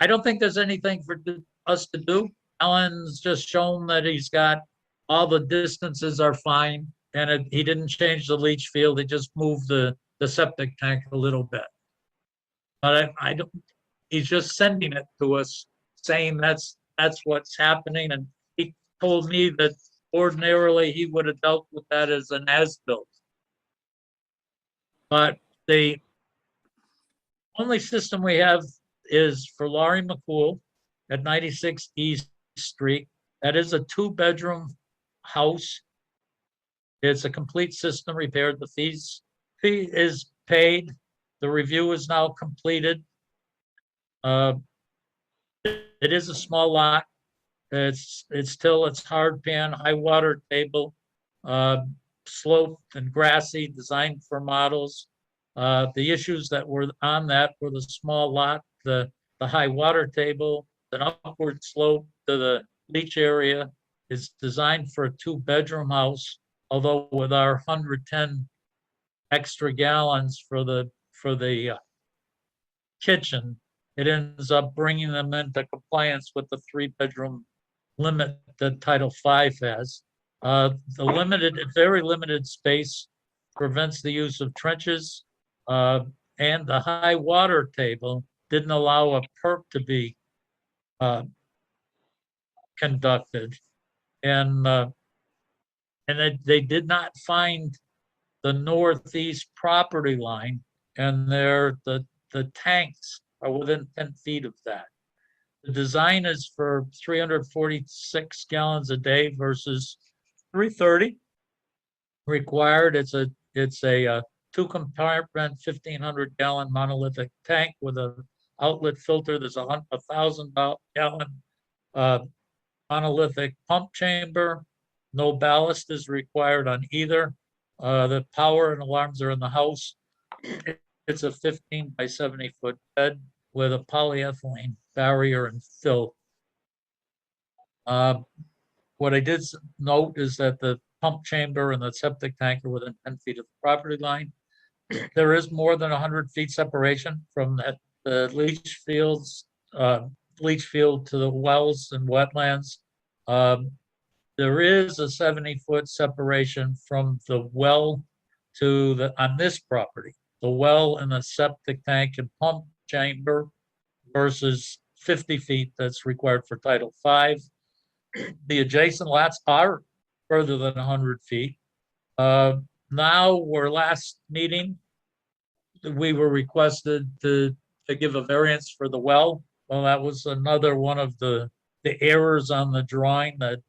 don't think there's anything for us to do. Alan's just shown that he's got all the distances are fine, and he didn't change the leach field. He just moved the septic tank a little bit. But I don't. He's just sending it to us, saying that's what's happening, and he told me that ordinarily he would have dealt with that as an as-built. But the only system we have is for Laurie McCool at 96 East Street. That is a 2-bedroom house. It's a complete system repaired. The fee is paid. The review is now completed. It is a small lot. It's hard pan, high water table, sloped and grassy, designed for models. The issues that were on that were the small lot, the high water table, an upward slope to the leach area. Is designed for a 2-bedroom house, although with our 110 extra gallons for the kitchen, it ends up bringing them into compliance with the 3-bedroom limit that Title V has. The very limited space prevents the use of trenches, and the high water table didn't allow a perk to be conducted. And they did not find the northeast property line, and the tanks are within 10 feet of that. The design is for 346 gallons a day versus 330 required. It's a 2-compartment, 1,500 gallon monolithic tank with a outlet filter. There's a 1,000 gallon monolithic pump chamber. No ballast is required on either. The power and alarms are in the house. It's a 15 by 70 foot bed with a polyethylene barrier and fill. What I did note is that the pump chamber and the septic tank are within 10 feet of the property line. There is more than 100 feet separation from the leach field to the wells and wetlands. There is a 70-foot separation from the well on this property, the well and the septic tank and pump chamber versus 50 feet that's required for Title V. The adjacent lots are further than 100 feet. Now, last meeting, we were requested to give a variance for the well. Well, that was another one of the errors on the drawing that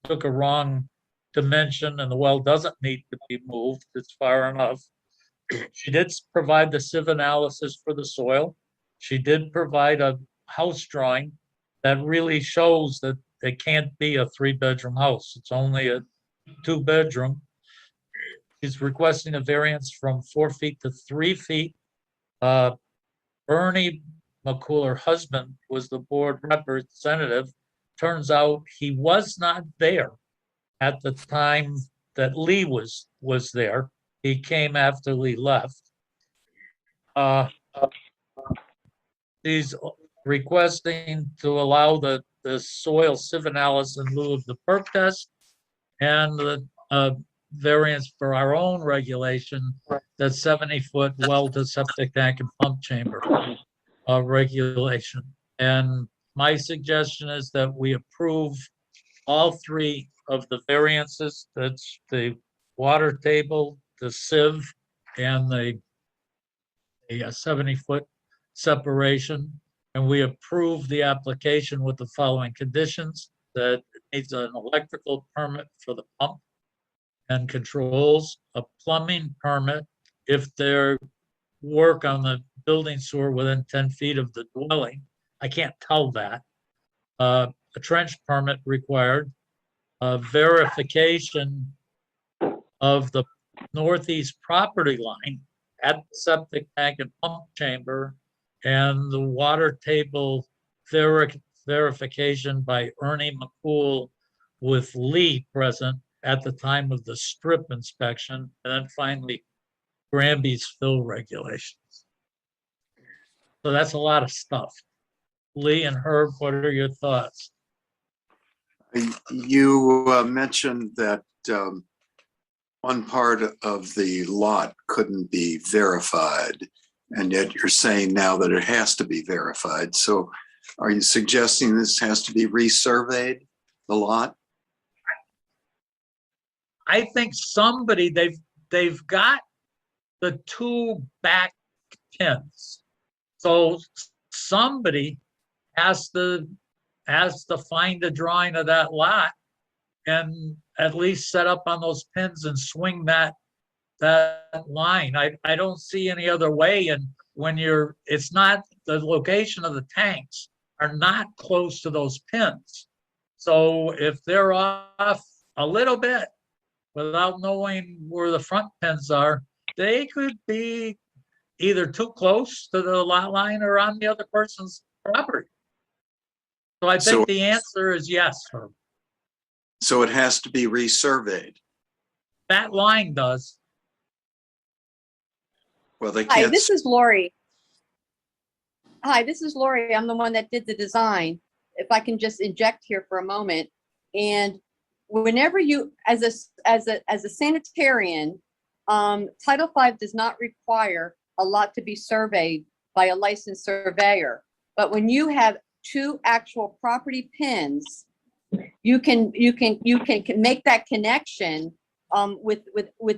took a wrong dimension, and the well doesn't need to be moved. It's far enough. She did provide the sieve analysis for the soil. She did provide a house drawing that really shows that it can't be a 3-bedroom house. It's only a 2-bedroom. She's requesting a variance from 4 feet to 3 feet. Bernie McCool, her husband, was the board representative. Turns out he was not there at the time that Lee was there. He came after Lee left. He's requesting to allow the soil sieve analysis in lieu of the perk test, and the variance for our own regulation, that 70-foot well to septic tank and pump chamber regulation. And my suggestion is that we approve all 3 of the variances. That's the water table, the sieve, and the 70-foot separation. And we approve the application with the following conditions: that it needs an electrical permit for the pump and controls, a plumbing permit if there work on the building sewer within 10 feet of the dwelling. I can't tell that. A trench permit required, a verification of the northeast property line at the septic tank and pump chamber, and the water table verification by Ernie McCool with Lee present at the time of the strip inspection, and then finally Granby's fill regulations. So that's a lot of stuff. Lee and Herb, what are your thoughts? You mentioned that one part of the lot couldn't be verified, and yet you're saying now that it has to be verified. So are you suggesting this has to be resurveyed, the lot? I think they've got the two back pins. So somebody has to find a drawing of that lot and at least set up on those pins and swing that line. I don't see any other way. And when it's not, the location of the tanks are not close to those pins. So if they're off a little bit without knowing where the front pins are, they could be either too close to the lot line or on the other person's property. So I think the answer is yes, Herb. So it has to be resurveyed. That line does. Well, they Hi, can't. this is Lori. Hi, this is Lori. I'm the one that did the design. If I can just inject here for a moment. And whenever you, as a sanitarian, Title V does not require a lot to be surveyed by a licensed surveyor. But when you have two actual property pins, you can make that connection with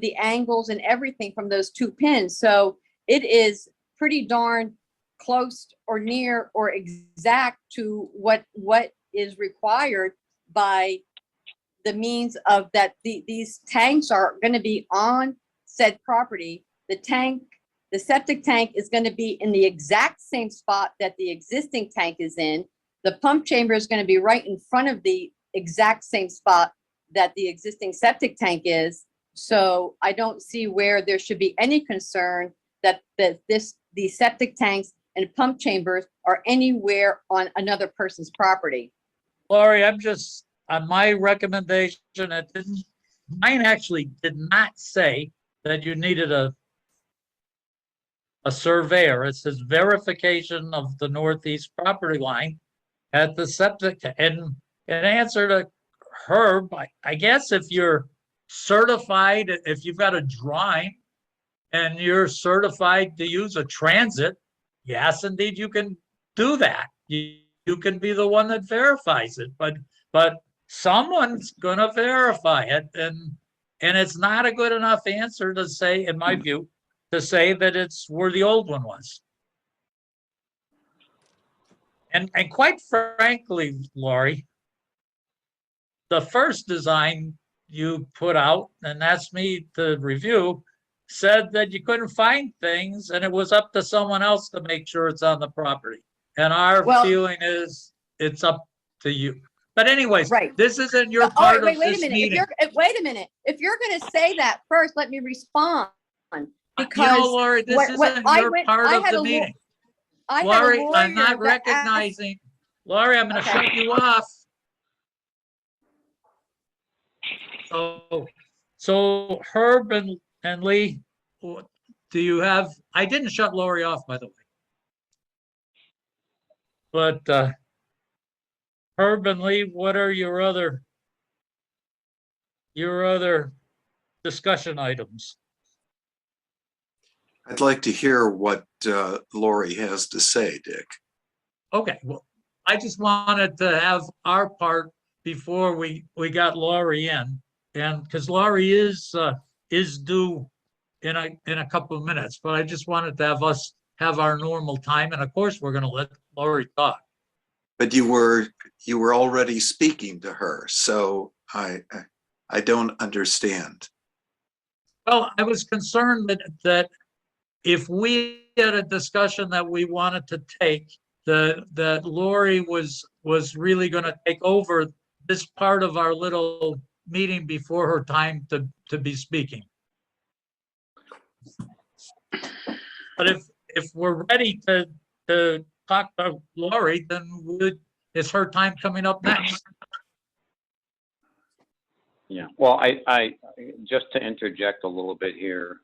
the angles and everything from those two pins. So it is pretty darn close or near or exact to what is required by the means of that. These tanks are going to be on said property. The septic tank is going to be in the exact same spot that the existing tank is in. The pump chamber is going to be right in front of the exact same spot that the existing septic tank is. So I don't see where there should be any concern that the septic tanks and pump chambers are anywhere on another person's property. Laurie, I'm just, on my recommendation, mine actually did not say that you needed a surveyor. It says verification of the northeast property line at the septic. And in answer to Herb, I guess if you're certified, if you've got a drawing and you're certified to use a transit, yes, indeed, you can do that. You can be the one that verifies it, but someone's gonna verify it, and it's not a good enough answer to say, in my view, to say that it's where the old one was. And quite frankly, Laurie, the first design you put out and asked me to review said that you couldn't find things and it was up to someone else to make sure it's on the property. And our feeling is it's up to you. But anyways, right. This isn't your part wait, of wait this a minute. meeting. Wait a minute. If you're going to say that first, let me respond. Because you know, Laurie, this isn't your part of the meeting. Laurie, I'm not recognizing. Laurie, I'm going to shut you off. So Herb and Lee, do you have? I didn't shut Laurie off, by the way. But Herb and Lee, what are your other discussion items? I'd like to hear what Lori has to say, Dick. Okay, well, I just wanted to have our part before we got Laurie in, and because Laurie is due in a couple of minutes, but I just wanted to have us have our normal time, and of course we're going to let Laurie talk. But you were already speaking to her, so I don't understand. Well, I was concerned that if we had a discussion that we wanted to take, that Laurie was really going to take over this part of our little meeting before her time to be speaking. But if we're ready to talk to Laurie, then it's her time coming up next. Yeah, well, I just to interject a little bit here.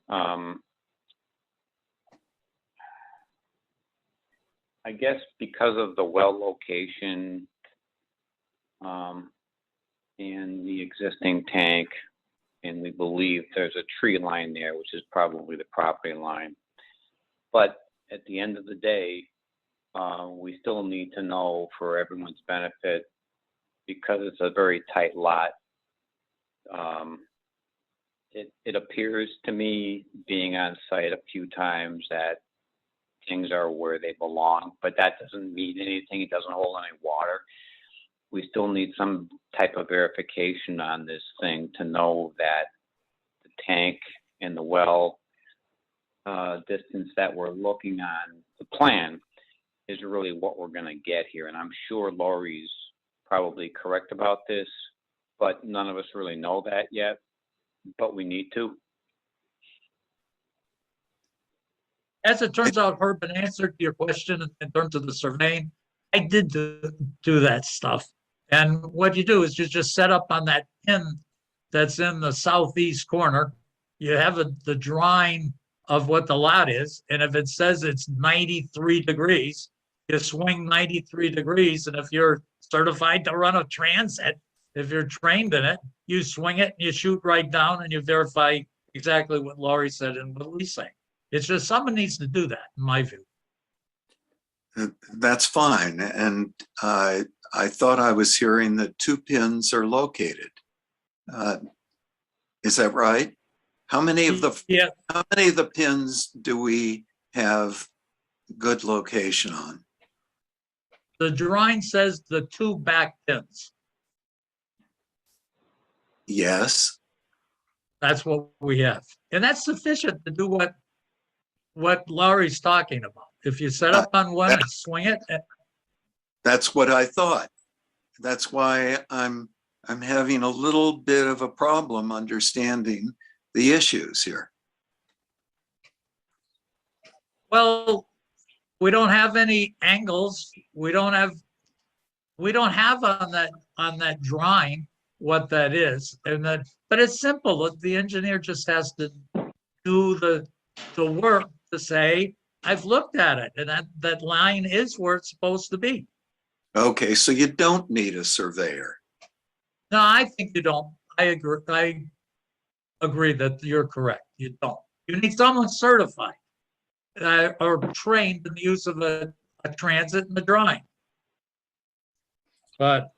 I guess because of the well location, and the existing tank, and we believe there's a tree line there, which is probably the property line. But at the end of the day, we still need to know for everyone's benefit, because it's a very tight lot. It appears to me, being on site a few times, that things are where they belong, but that doesn't mean anything. It doesn't hold any water. We still need some type of verification on this thing to know that the tank and the well distance that we're looking on the plan is really what we're going to get here. And I'm sure Lori's probably correct about this, but none of us really know that yet, but we need to. As it turns out, Herb, in answer to your question in terms of the surveying, I did do that stuff. And what you do is you just set up on that pin that's in the southeast corner. You have the drawing of what the lot is. And if it says it's 93 degrees, you swing 93 degrees. And if you're certified to run a transit, if you're trained in it, you swing it and you shoot right down and you verify exactly what Laurie said and what Lee's saying. It's just someone needs to do that, in my view. That's fine. And I thought I was hearing that 2 pins are located. Is that right? How many of the pins do we have good location on? The drawing says the 2 back pins. Yes. That's what we have. And that's sufficient to do what Laurie's talking about. If you set up on one and swing it. That's what I thought. That's why I'm having a little bit of a problem understanding the issues here. Well, we don't have any angles. We don't have on that drawing what that is. But it's simple. The engineer just has to do the work to say, I've looked at it, and that line is where it's supposed to be. Okay, so you don't need a surveyor. No, I think you don't. I agree that you're correct. You don't. You need someone certified or trained in the use of a transit and the drawing. But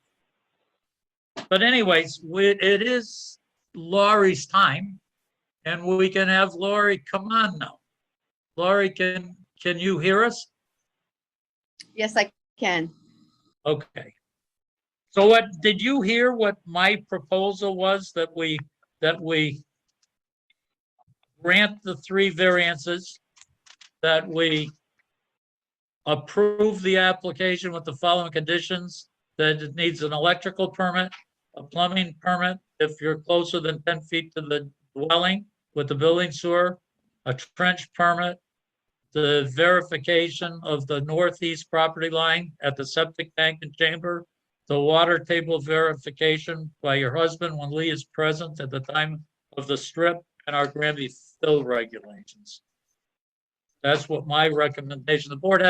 anyways, it is Laurie's time, and we can have Laurie come on now. Laurie, can you hear us? Yes, I can. Okay. So what, did you hear what my proposal was, that we grant the 3 variances, that we approve the application with the following conditions, that it needs an electrical permit, a plumbing permit if you're closer than 10 feet to the dwelling with the building sewer, a trench permit, the verification of the northeast property line at the septic tank and chamber, the water table verification by your husband when Lee is present at the time of the strip, and our Granby fill regulations. That's what my recommendation. The board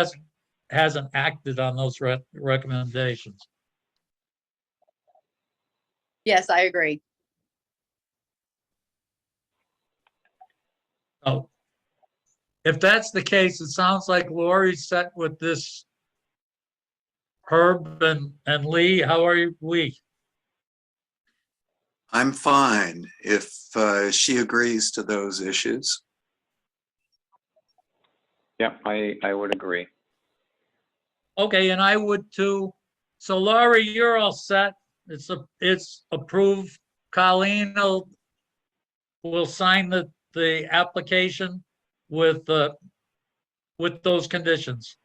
hasn't acted on those recommendations. Yes, I agree. Oh, if that's the case, it sounds like Laurie's set with this. Herb and Lee, how are we? I'm fine if she agrees to those issues. Yep, I would agree. Okay, and I would too. So Laurie, you're all set. It's approved. Colleen will sign the application with those conditions.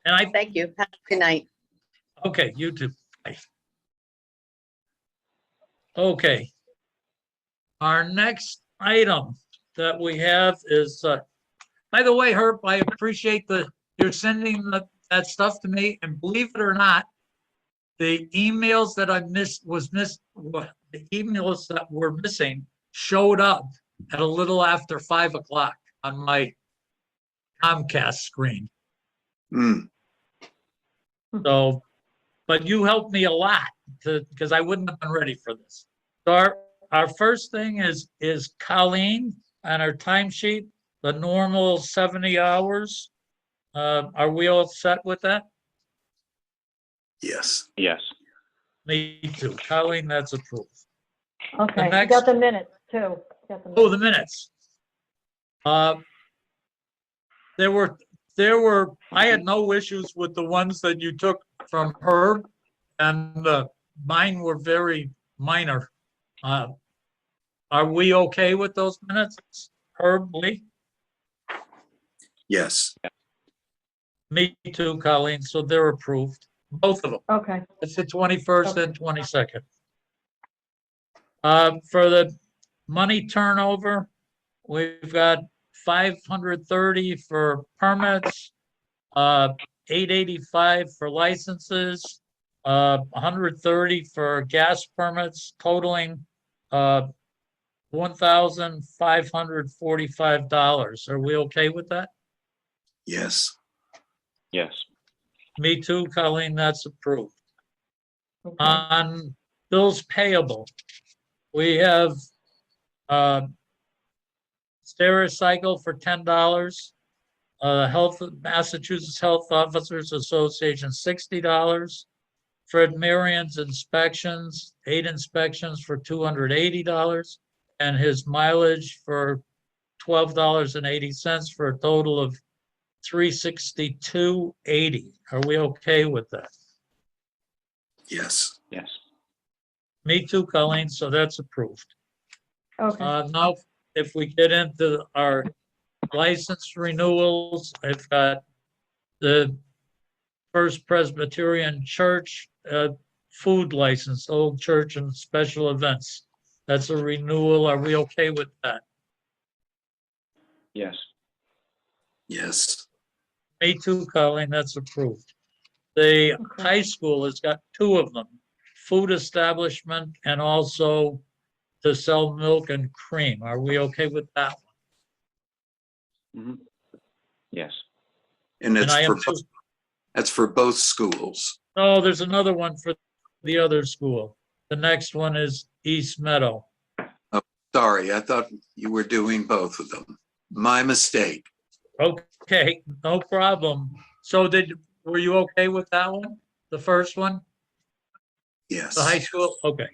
And Thank you. Have a good night. okay, you too. Bye. Okay. Our next item that we have is, by the way, Herb, I appreciate you're sending that stuff to me, and believe it or not, the emails that I missed, the emails that were missing showed up at a little after 5 o'clock on my Comcast screen. Hmm, So, but you helped me a lot because I wouldn't have been ready for this. So our first thing is Colleen on our timesheet, the normal 70 hours. Are we all set with that? yes, Yes. Me too. Colleen, that's approved. Okay, you next- got the minutes too. Got the Oh, the minutes. minutes. There were, I had no issues with the ones that you took from Herb, and mine were very minor. Are we okay with those minutes? Herb, Lee? yes, Me too, Colleen, so they're approved, both of them. Okay, It's the 21st and 22nd. For the money turnover, we've got 530 for permits, 885 for licenses, 130 for gas permits, totaling $1,545. Are we okay with that? yes, Yes. Me too, Colleen, that's approved. okay. On bills payable, we have Stericycle for $10, Massachusetts Health Officers Association, $60. Fred Marion's inspections, 8 inspections for $280, and his mileage for $12.80 for a total of $362.80. Are we okay with that? yes, Yes. Me too, Colleen, so that's approved. Okay, Now, if we get into our license renewals, I've got the First Presbyterian Church, food license, Old Church and special events. That's a renewal. Are we okay with that? Yes. yes, Me too, Colleen, that's approved. The Okay. high school has got 2 of them, food establishment and also to sell milk and cream. Are we okay with that one? Mhm. Yes. and And I am too. that's for both schools. No, there's another one for the other school. The next one is East Meadow. Sorry, I thought you were doing both of them. My mistake. Okay, no problem. So were you okay with that one? The first one, Yes, the high school? Okay.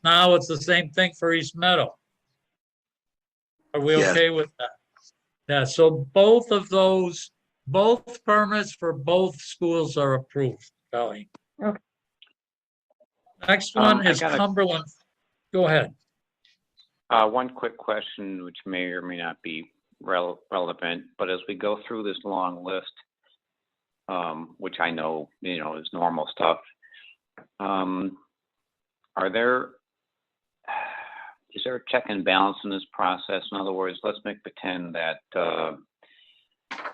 Now it's the same thing for East Meadow. Are we Yes. okay with that? Yeah, so both of those, both permits for both schools are approved, Kelly. Okay. Next one I is got a- Cumberland. Go ahead. One quick question, which may or may not be relevant, but as we go through this long list, which I know, is normal stuff, is there a check and balance in this process? In other words, let's pretend that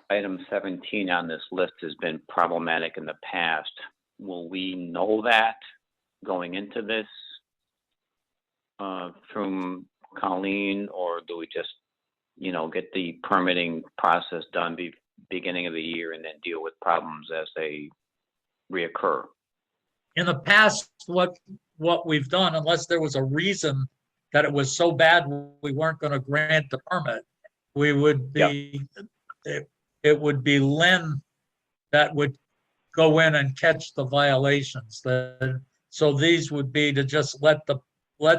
item 17 on this list has been problematic in the past. Will we know that going into this from Colleen, or do we just, get the permitting process done beginning of the year and then deal with problems as they reoccur? In the past, what we've done, unless there was a reason that it was so bad we weren't going to grant the permit, we would be, it would be Lynn that would go in and catch the violations. So these would be to just let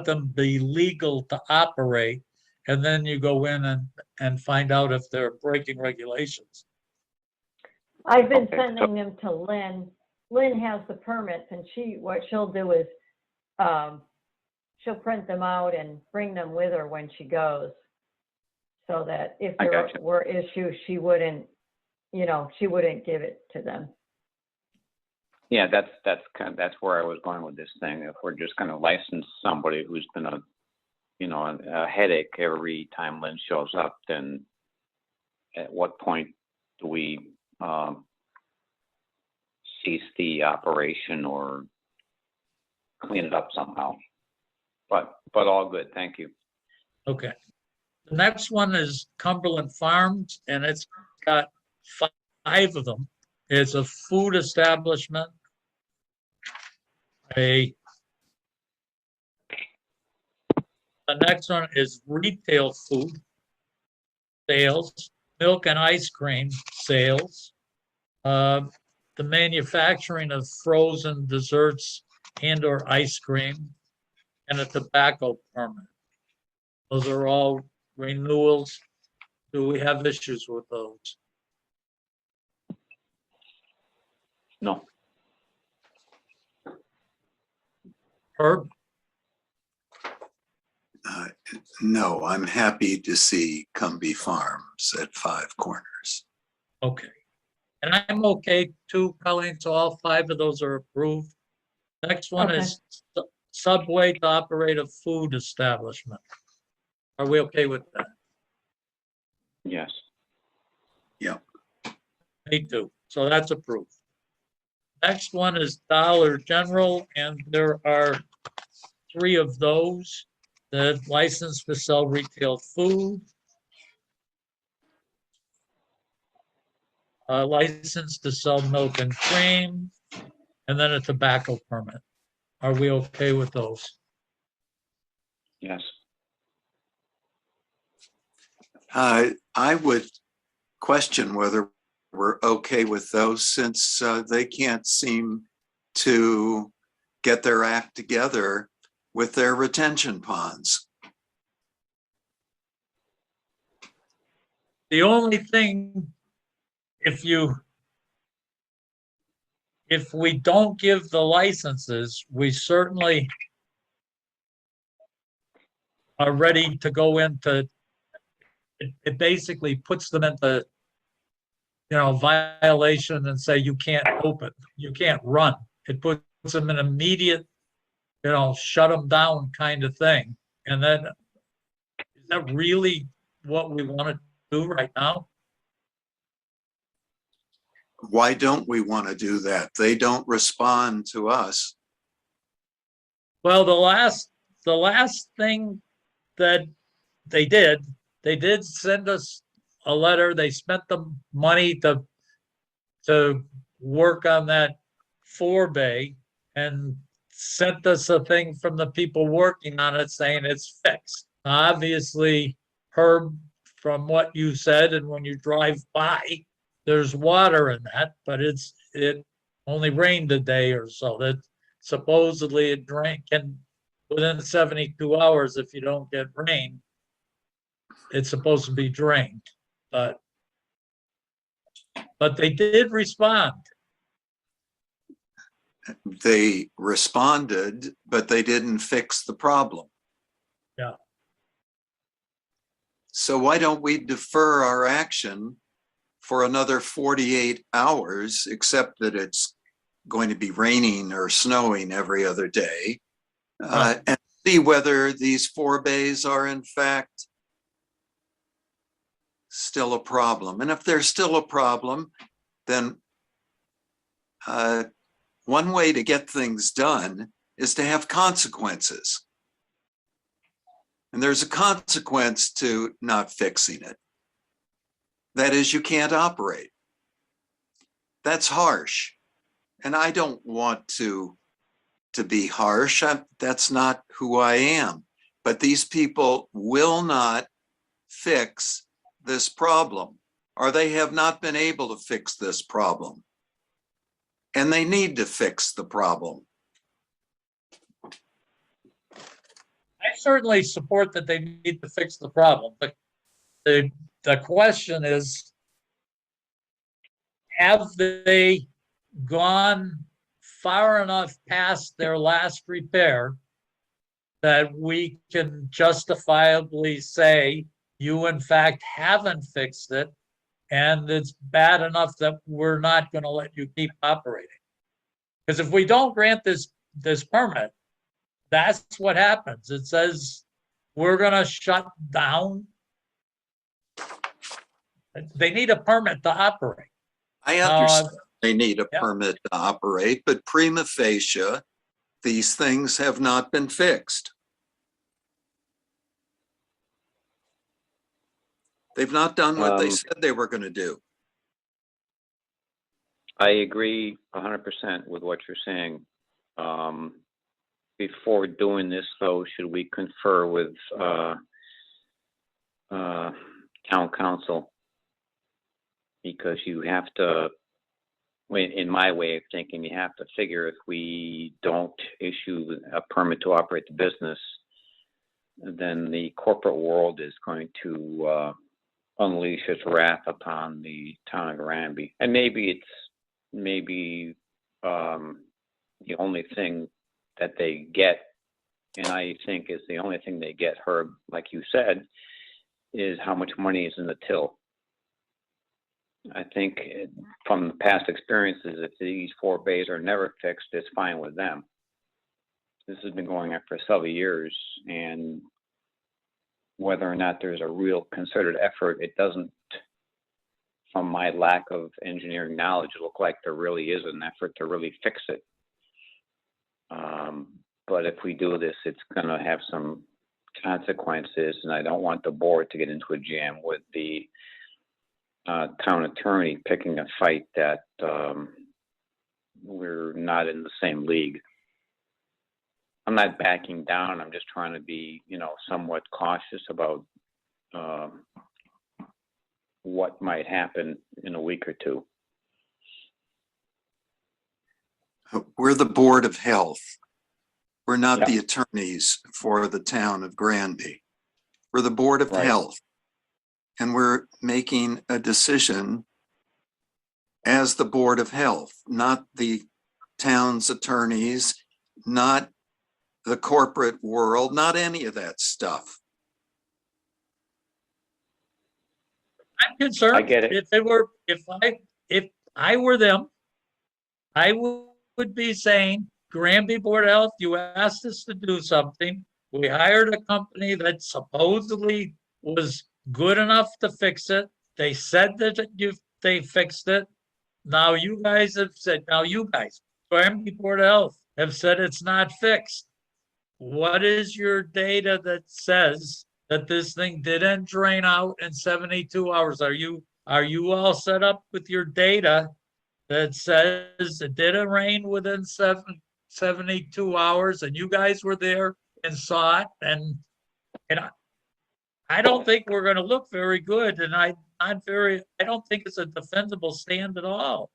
them be legal to operate, and then you go in and find out if they're breaking regulations. I've been Okay, sending them to Lynn. Lynn has the permits and what she'll do is, she'll print them out and bring them with her when she goes. So that if I there gotcha. were issues, she wouldn't give it to them. Yeah, that's where I was going with this thing. If we're just going to license somebody who's been a headache every time Lynn shows up, then at what point do we cease the operation or clean it up somehow? But all good. Thank you. Okay. The next one is Cumberland Farms, and it's got five of them. It's a food establishment, the next one is retail food sales, milk and ice cream sales, the manufacturing of frozen desserts and or ice cream, and a tobacco permit. Those are all renewals. Do we have issues with those? No, Herb? Uh, No, I'm happy to see Cumberland Farms at Five Corners. Okay. And I'm okay too, Colleen, so all five of those are approved. Next one Okay. is Subway to operate a food establishment. Are we okay with that? yes, Me too. So that's approved. Next one is Dollar General, and there are three of those. The license to sell retail food, a license to sell milk and cream, and then a tobacco permit. Are we okay with those? yes. I would question whether we're okay with those since they can't seem to get their act together with their retention ponds. The only thing, if we don't give the licenses, we certainly are ready to go into, it basically puts them into, violation and say you can't open, you can't run. It puts them in immediate, shut them down kind of thing. And then, is that really what we want to do right now? Why don't we want to do that? They don't respond to us. Well, the last thing that they did send us a letter. They spent the money to work on that forebay and sent us a thing from the people working on it saying it's fixed. Obviously, Herb, from what you said, and when you drive by, there's water in that, but it only rained a day or so. That supposedly it can within 72 hours, if you don't get rain, it's supposed to be drained. But they did respond. They responded, but they didn't fix the problem. Yeah. So why don't we defer our action for another 48 hours, except that it's going to be raining or snowing every other day, Right. and see whether these forebays are in fact still a problem. And if they're still a problem, then one way to get things done is to have consequences. And there's a consequence to not fixing it. That is, you can't operate. That's harsh. And I don't want to be harsh. That's not who I am. But these people will not fix this problem, or they have not been able to fix this problem. And they need to fix the problem. I certainly support that they need to fix the problem, but the question is, have they gone far enough past their last repair that we can justifiably say you in fact haven't fixed it and it's bad enough that we're not going to let you keep operating? Because if we don't grant this permit, that's what happens. It says we're going to shut down. They need a permit to operate. I understand Uh, they need a yeah. permit to operate, but prima facie, these things have not been fixed. They've not done what they said they were going to do. I agree 100% with what you're saying. Before doing this, though, should we confer with town council? Because you have to, in my way of thinking, you have to figure if we don't issue a permit to operate the business, then the corporate world is going to unleash its wrath upon the town of Granby. And maybe the only thing that they get, and I think is the only thing they get, Herb, like you said, is how much money is in the till. I think from the past experiences, if these 4 bays are never fixed, it's fine with them. This has been going on for several years, and whether or not there's a real concerted effort, it doesn't, from my lack of engineering knowledge, look like there really is an effort to really fix it. But if we do this, it's going to have some consequences, and I don't want the board to get into a jam with the town attorney picking a fight that we're not in the same league. I'm not backing down. I'm just trying to be, somewhat cautious about what might happen in a week or two. We're the Board of Health. We're not Yeah. the attorneys for the town of Granby. We're the Board of Right. Health. And we're making a decision as the Board of Health, not the town's attorneys, not the corporate world, not any of that stuff. I'm concerned. I get it. If I were them, I would be saying, Granby Board of Health, you asked us to do something. We hired a company that supposedly was good enough to fix it. They said that they fixed it. Now you guys, Granby Board of Health, have said it's not fixed. What is your data that says that this thing didn't drain out in 72 hours? Are you all set up with your data that says it didn't rain within 72 hours and you guys were there and saw it? And I don't think we're going to look very good, and I don't think it's a defendable stand at all.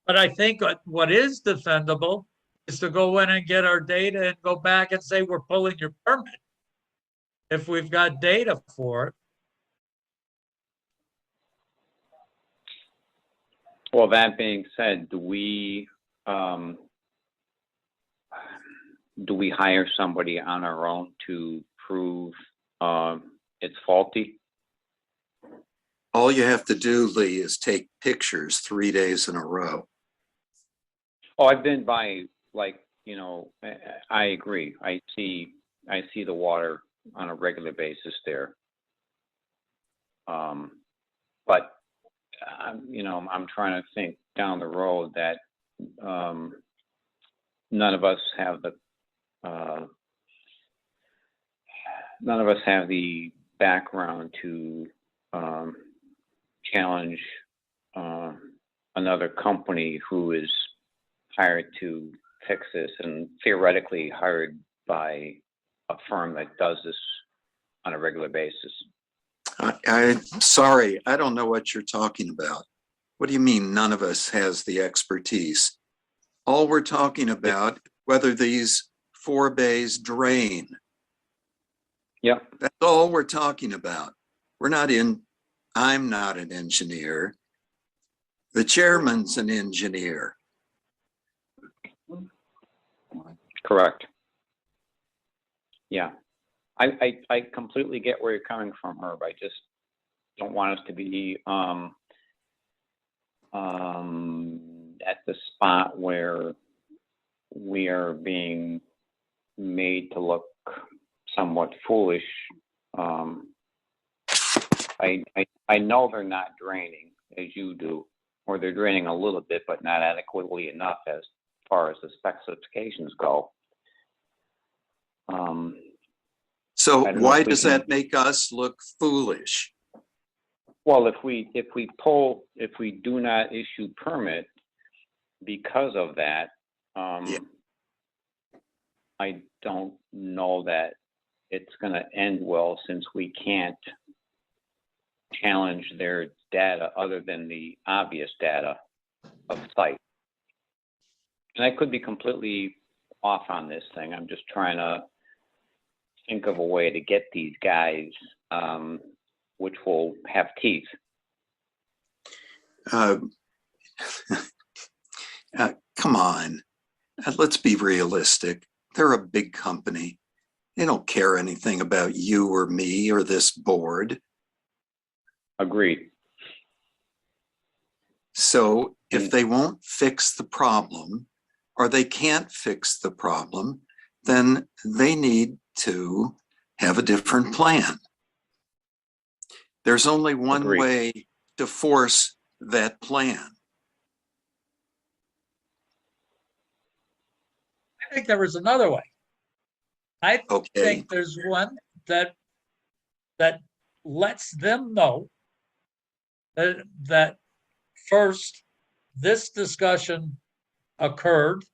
But I think what is defendable is to go in and get our data and go back and say we're pulling your permit if we've got data for it. Well, that being said, do we hire somebody on our own to prove it's faulty? All you have to do, Lee, is take pictures 3 days in a row. Oh, I've been by, I agree. I see the water on a regular basis there. But I'm trying to think down the road that none of us have the background to challenge another company who is hired to fix this and theoretically hired by a firm that does this on a regular basis. I'm sorry, I don't know what you're talking about. What do you mean none of us has the expertise? All we're talking about, whether these 4 bays drain. Yep. That's all we're talking about. I'm not an engineer. The chairman's an engineer. Correct. Yeah. I completely get where you're coming from, Herb. I just don't want us to be at the spot where we are being made to look somewhat foolish. I know they're not draining as you do, or they're draining a little bit, but not adequately enough as far as the specifications go. So I don't know why if we does can- that make us look foolish? Well, if we do not issue permit because of that, Yeah. I don't know that it's gonna end well, since we can't challenge their data other than the obvious data of site. And I could be completely off on this thing. I'm just trying to think of a way to get these guys, which will have teeth. Uh, Come on, let's be realistic. They're a big company. They don't care anything about you or me or this board. Agreed. So if they won't fix the problem, or they can't fix the problem, then they need to have a different plan. There's only one Agreed. way to force that plan. I think there is another way. I Okay, think there's one that lets them know that first, this discussion occurred,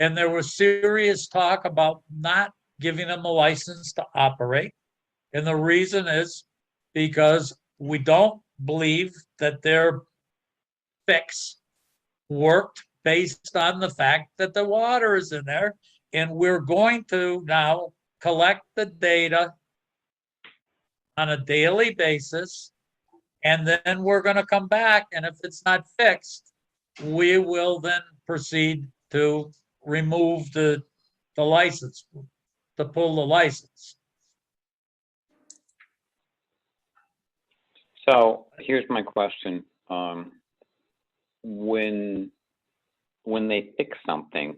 and there was serious talk about not giving them a license to operate. And the reason is because we don't believe that their fix worked based on the fact that the water is in there. And we're going to now collect the data on a daily basis. And then we're going to come back. And if it's not fixed, we will then proceed to remove the license, to pull the license. So here's my question. When they fix something,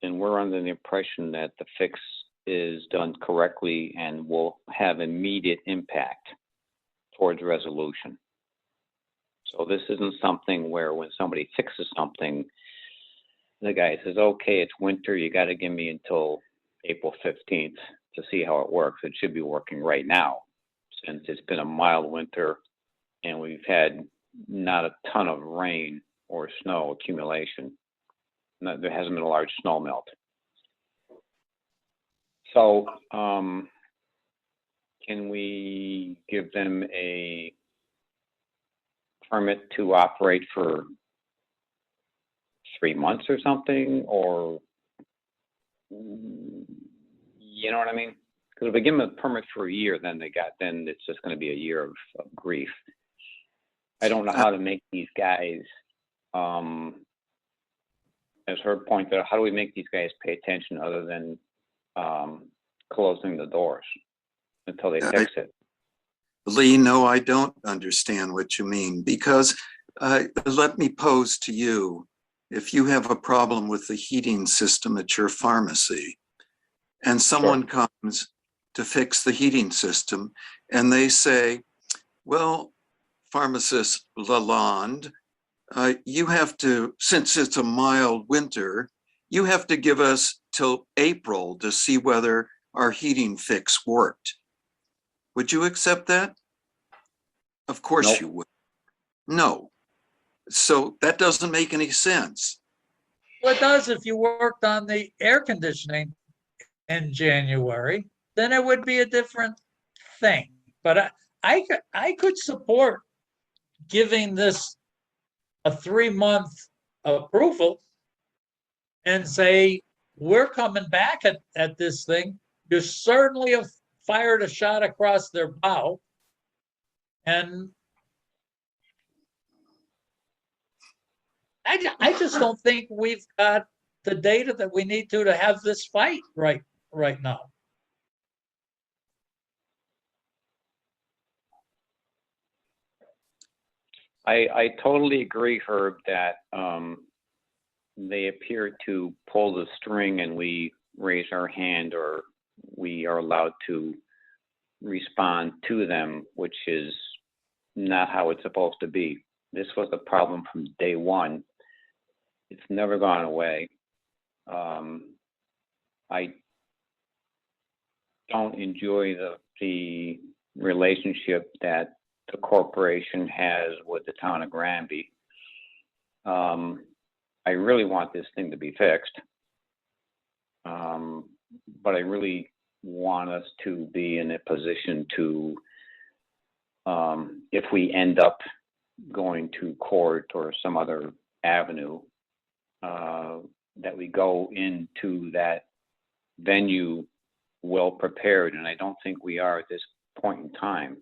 and we're under the impression that the fix is done correctly and will have immediate impact towards resolution. So this isn't something where when somebody fixes something, the guy says, okay, it's winter, you got to give me until April 15th to see how it works. It should be working right now, since it's been a mild winter and we've had not a ton of rain or snow accumulation. There hasn't been a large snow melt. So can we give them a permit to operate for 3 months or something? Or, you know what I mean? Because if we give them a permit for a year, then it's just going to be a year of grief. I don't know how to make these guys, as Herb pointed out, how do we make these guys pay attention other than closing the doors until they fix it? Lee, no, I don't understand what you mean, because let me pose to you, if you have a problem with the heating system at your pharmacy and someone comes to fix the heating system and they say, well, pharmacist Lalonde, you have to, since it's a mild winter, you have to give us till April to see whether our heating fix worked. Would you accept that? Of course Nope. you would. No. So that doesn't make any sense. Well, it does if you worked on the air conditioning in January, then it would be a different thing. But I could support giving this a 3-month approval and say, we're coming back at this thing. You certainly have fired a shot across their bow. And I just don't think we've got the data that we need to have this fight right now. I totally agree, Herb, that they appear to pull the string and we raise our hand, or we are allowed to respond to them, which is not how it's supposed to be. This was a problem from day one. It's never gone away. I don't enjoy the relationship that the corporation has with the town of Granby. I really want this thing to be fixed. But I really want us to be in a position to, if we end up going to court or some other avenue, that we go into that venue well prepared, and I don't think we are at this point in time.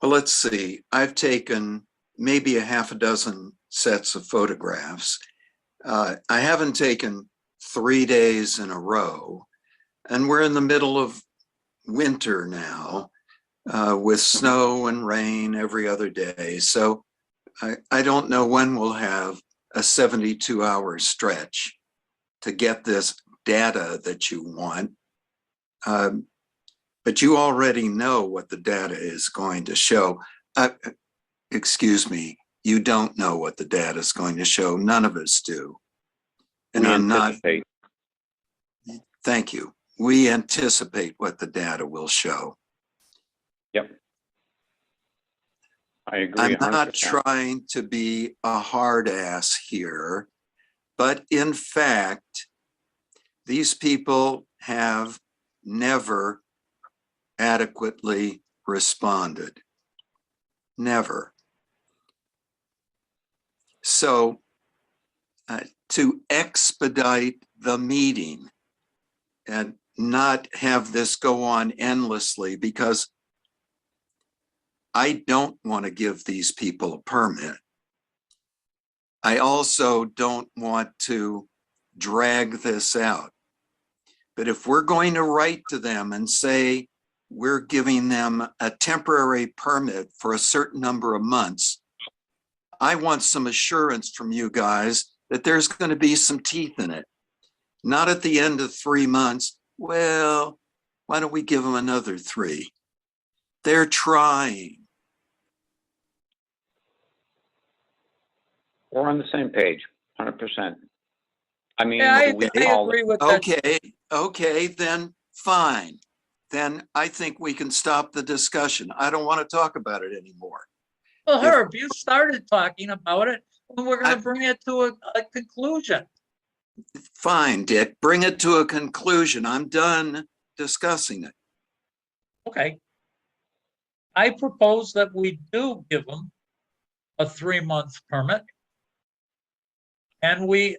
Well, let's see. I've taken maybe a half a dozen sets of photographs. I haven't taken 3 days in a row, and we're in the middle of winter now, with snow and rain every other day. So I don't know when we'll have a 72-hour stretch to get this data that you want. But you already know what the data is going to show. Excuse me, you don't know what the data is going to show. None of us do. And We I'm not, anticipate. thank you. We anticipate what the data will show. Yep. I agree. I'm not 100%. trying to be a hard ass here, but in fact, these people have never adequately responded. Never. So to expedite the meeting and not have this go on endlessly, because I don't want to give these people a permit. I also don't want to drag this out. But if we're going to write to them and say we're giving them a temporary permit for a certain number of months, I want some assurance from you guys that there's going to be some teeth in it. Not at the end of 3 months. Well, why don't we give them another 3? They're trying. We're on the same page, 100%. I mean, Yeah, we I all, agree with that. Okay, then fine. Then I think we can stop the discussion. I don't want to talk about it anymore. Well, if- Herb, you started talking about it, and we're I- gonna bring it to a conclusion. Fine, Dick, bring it to a conclusion. I'm done discussing it. Okay. I propose that we do give them a 3-month permit. And we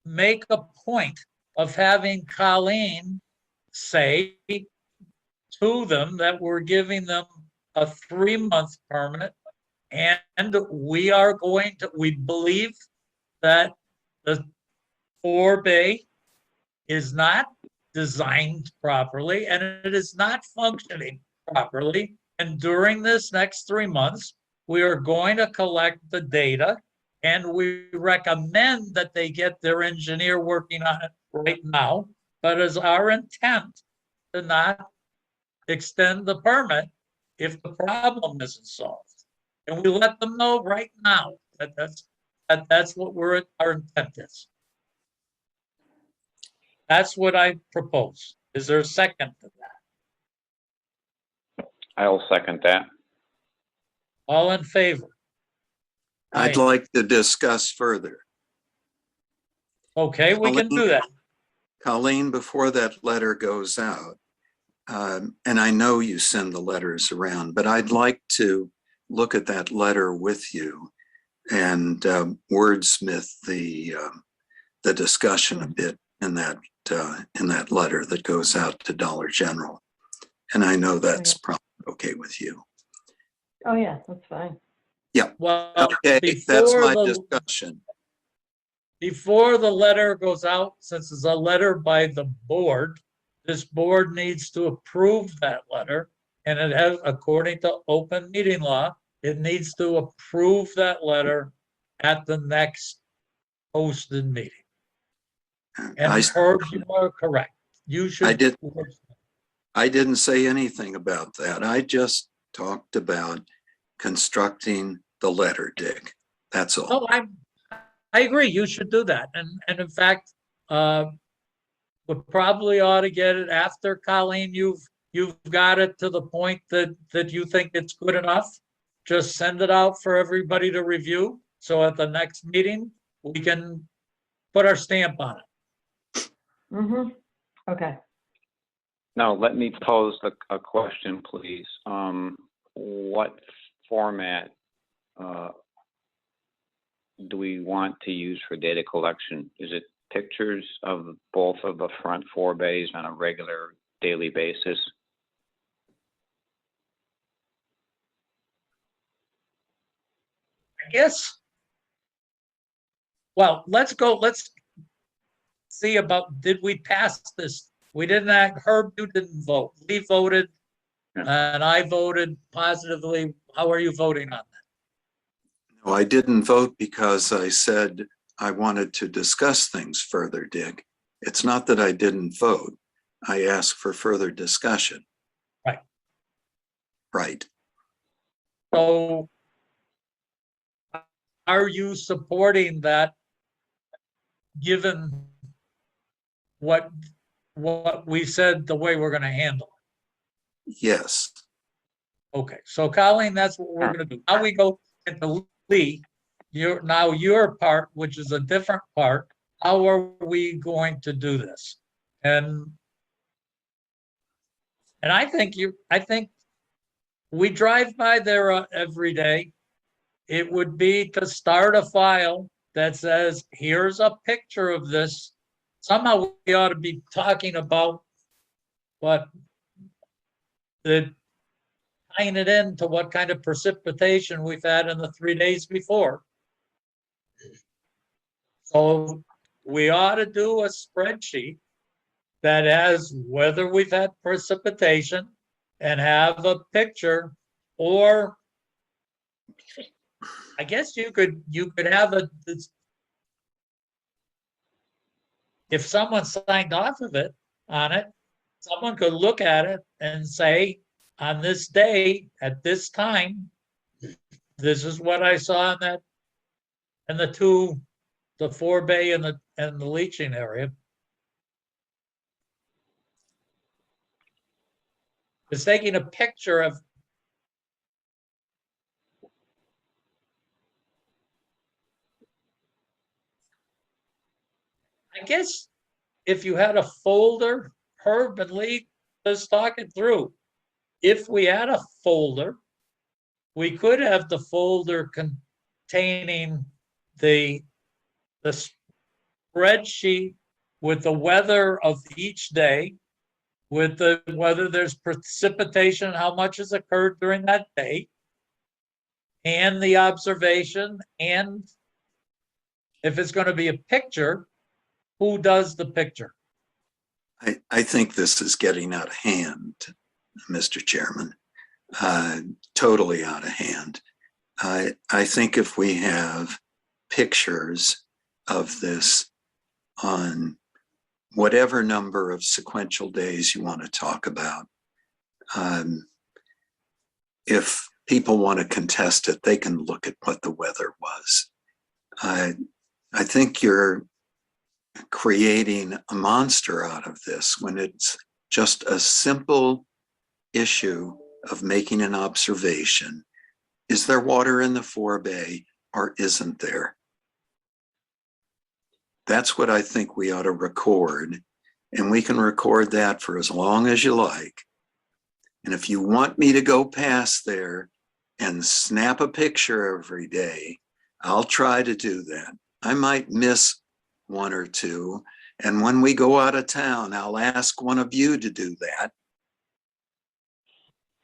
make a point of having Colleen say to them that we're giving them a 3-month permit. And we believe that the 4-bay is not designed properly and it is not functioning properly. And during this next 3 months, we are going to collect the data, and we recommend that they get their engineer working on it right now. But it's our intent to not extend the permit if the problem isn't solved. And we let them know right now that that's what our intent is. That's what I propose. Is there a second to that? I'll second that. All in favor? I'd Aye. like to discuss further. Okay, we can do that. Colleen, before that letter goes out, and I know you send the letters around, but I'd like to look at that letter with you and wordsmith the discussion a bit in that letter that goes out to Dollar General. And I know that's probably okay with you. Oh, yeah, that's fine. Well, Okay, that's my discussion. before the letter goes out, since it's a letter by the board, this board needs to approve that letter. And it has, according to open meeting law, it needs to approve that letter at the next posted meeting. And I Herb, you are correct. You should. I didn't say anything about that. I just talked about constructing the letter, Dick. That's all. No, I agree. You should do that. And in fact, we probably ought to get it after, Colleen, you've you've got it to the point that you think it's good enough, just send it out for everybody to review. So at the next meeting, we can put our stamp on it. Mm-hmm. Okay. Now, let me pose a question, please. What format do we want to use for data collection? Is it pictures of both of the front 4 bays on a regular daily basis? I guess. Well, let's see about, did we pass this? We didn't act, Herb, you didn't vote. We voted, and I voted positively. How are you voting on that? No, I didn't vote because I said I wanted to discuss things further, Dick. It's not that I didn't vote. I asked for further discussion. Right. Right. So are you supporting that, given what we said, the way we're going to handle it? Yes. Okay, so Colleen, that's what we're going to do. Now we go into Lee, your part, which is a different part. How are we going to do this? And I think we drive by there every day. It would be to start a file that says, here's a picture of this. Somehow we ought to be talking about tying it into what kind of precipitation we've had in the 3 days before. So we ought to do a spreadsheet that has whether we've had precipitation and have a picture, or I guess you could have if someone signed off of it on it, someone could look at it and say, on this day, at this time, this is what I saw in that, and the 4 bay and the leaching area. It's taking a picture of. I guess if you had a folder, Herb and Lee, let's talk it through. If we had a folder, we could have the folder containing the spreadsheet with the weather of each day, with whether there's precipitation, how much has occurred during that day, and the observation, and if it's going to be a picture, who does the picture? I think this is getting out of hand, Mr. Chairman. Totally out of hand. I think if we have pictures of this on whatever number of sequential days you want to talk about, if people want to contest it, they can look at what the weather was. I think you're creating a monster out of this when it's just a simple issue of making an observation. Is there water in the 4 bay or isn't there? That's what I think we ought to record, and we can record that for as long as you like. And if you want me to go past there and snap a picture every day, I'll try to do that. I might miss 1 or 2. And when we go out of town, I'll ask one of you to do that.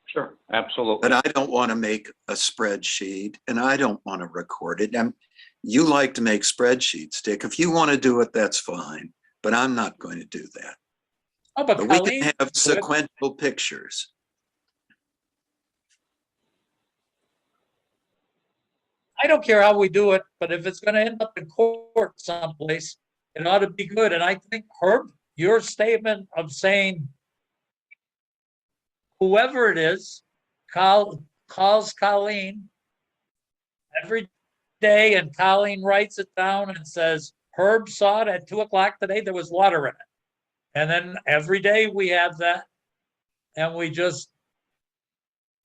Sure, absolutely. But I don't want to make a spreadsheet and I don't want to record it. You like to make spreadsheets, Dick. If you want to do it, that's fine. But I'm not going to do that. Oh, but But Colleen, we can have sequential pictures. I don't care how we do it, but if it's going to end up in court someplace, it ought to be good. And I think, Herb, your statement of saying whoever it is calls Colleen every day, and Colleen writes it down and says, Herb saw it at 2 o'clock today, there was water in it. And then every day we have that. and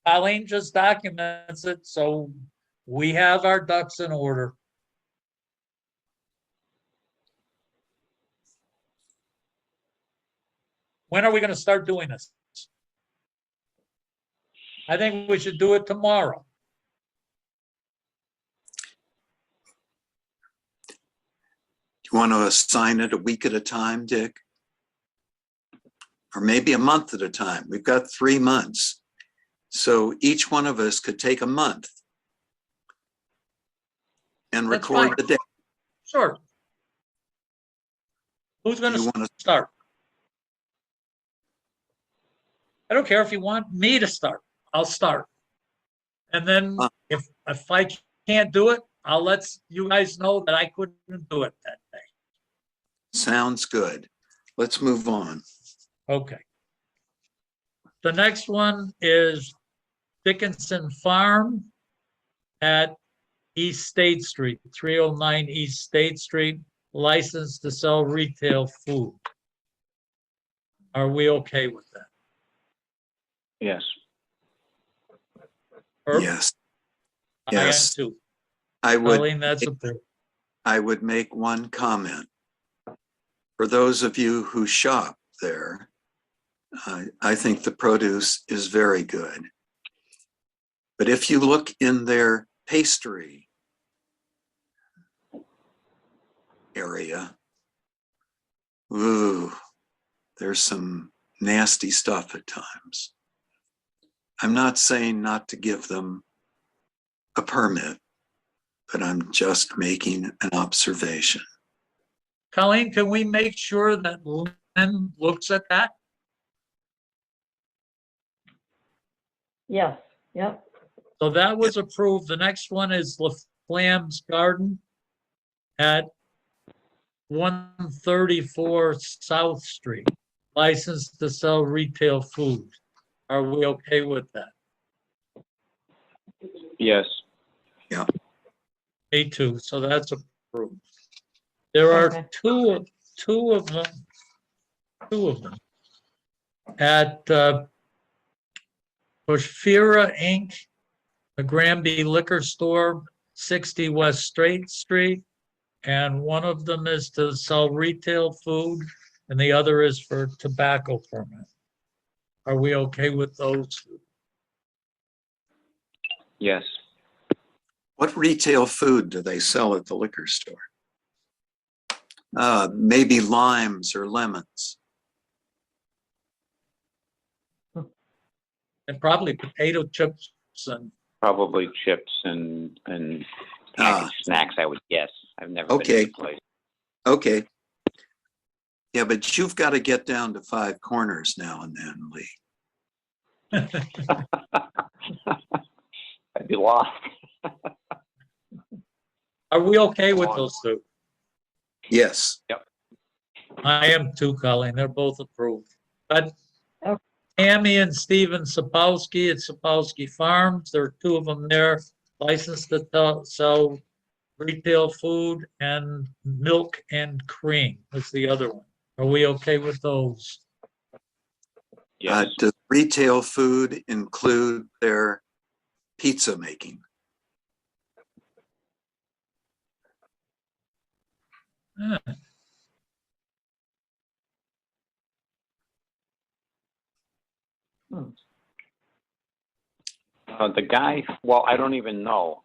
Colleen just documents it, so we have our ducks in order. When are we gonna start doing this? I think we should do it tomorrow. You want to assign it a week at a time, Dick? Or maybe a month at a time. We've got 3 months. So each one of us could take a month and That's record fine. the day. Sure. Who's gonna You want to, start? I don't care if you want me to start. I'll start. And then if I can't do it, I'll let you guys know that I couldn't do it that day. sounds good. Let's move on. Okay. The next one is Dickinson Farm at East State Street, 309 East State Street, licensed to sell retail food. Are we okay with that? Yes. Herb? Yes, I am yes. too. I would. Colleen, that's approved. I would make one comment. For those of you who shop there, I think the produce is very good. But if you look in their pastry area, ooh, there's some nasty stuff at times. I'm not saying not to give them a permit, but I'm just making an observation. Colleen, can we make sure that Lynn looks at that? Yes, yep. So that was approved. The next one is La Flamme's Garden at 134 South Street, licensed to sell retail food. Are we okay with that? Yes. Me too, so that's approved. There are Okay. two of them. At Bushfira Inc., the Granby Liquor Store, 60 West Straight Street. And one of them is to sell retail food and the other is for tobacco permit. Are we okay with those? Yes. What retail food do they sell at the liquor store? Maybe limes or lemons. And probably potato chips and, Probably chips and packaged snacks, I would guess. I've never been Okay. to the place. Okay. Yeah, but you've got to get down to 5 corners now and then, Lee. I'd be lost. are we okay with those two? Yes. I am too, Colleen. They're both approved. But Okay. Tammy and Steven Sapolsky at Sapolsky Farms, there are 2 of them there, licensed to sell retail food and milk and cream is the other one. Are we okay with those? Yes. Does retail food include their pizza making? Yeah. The guy, well, I don't even know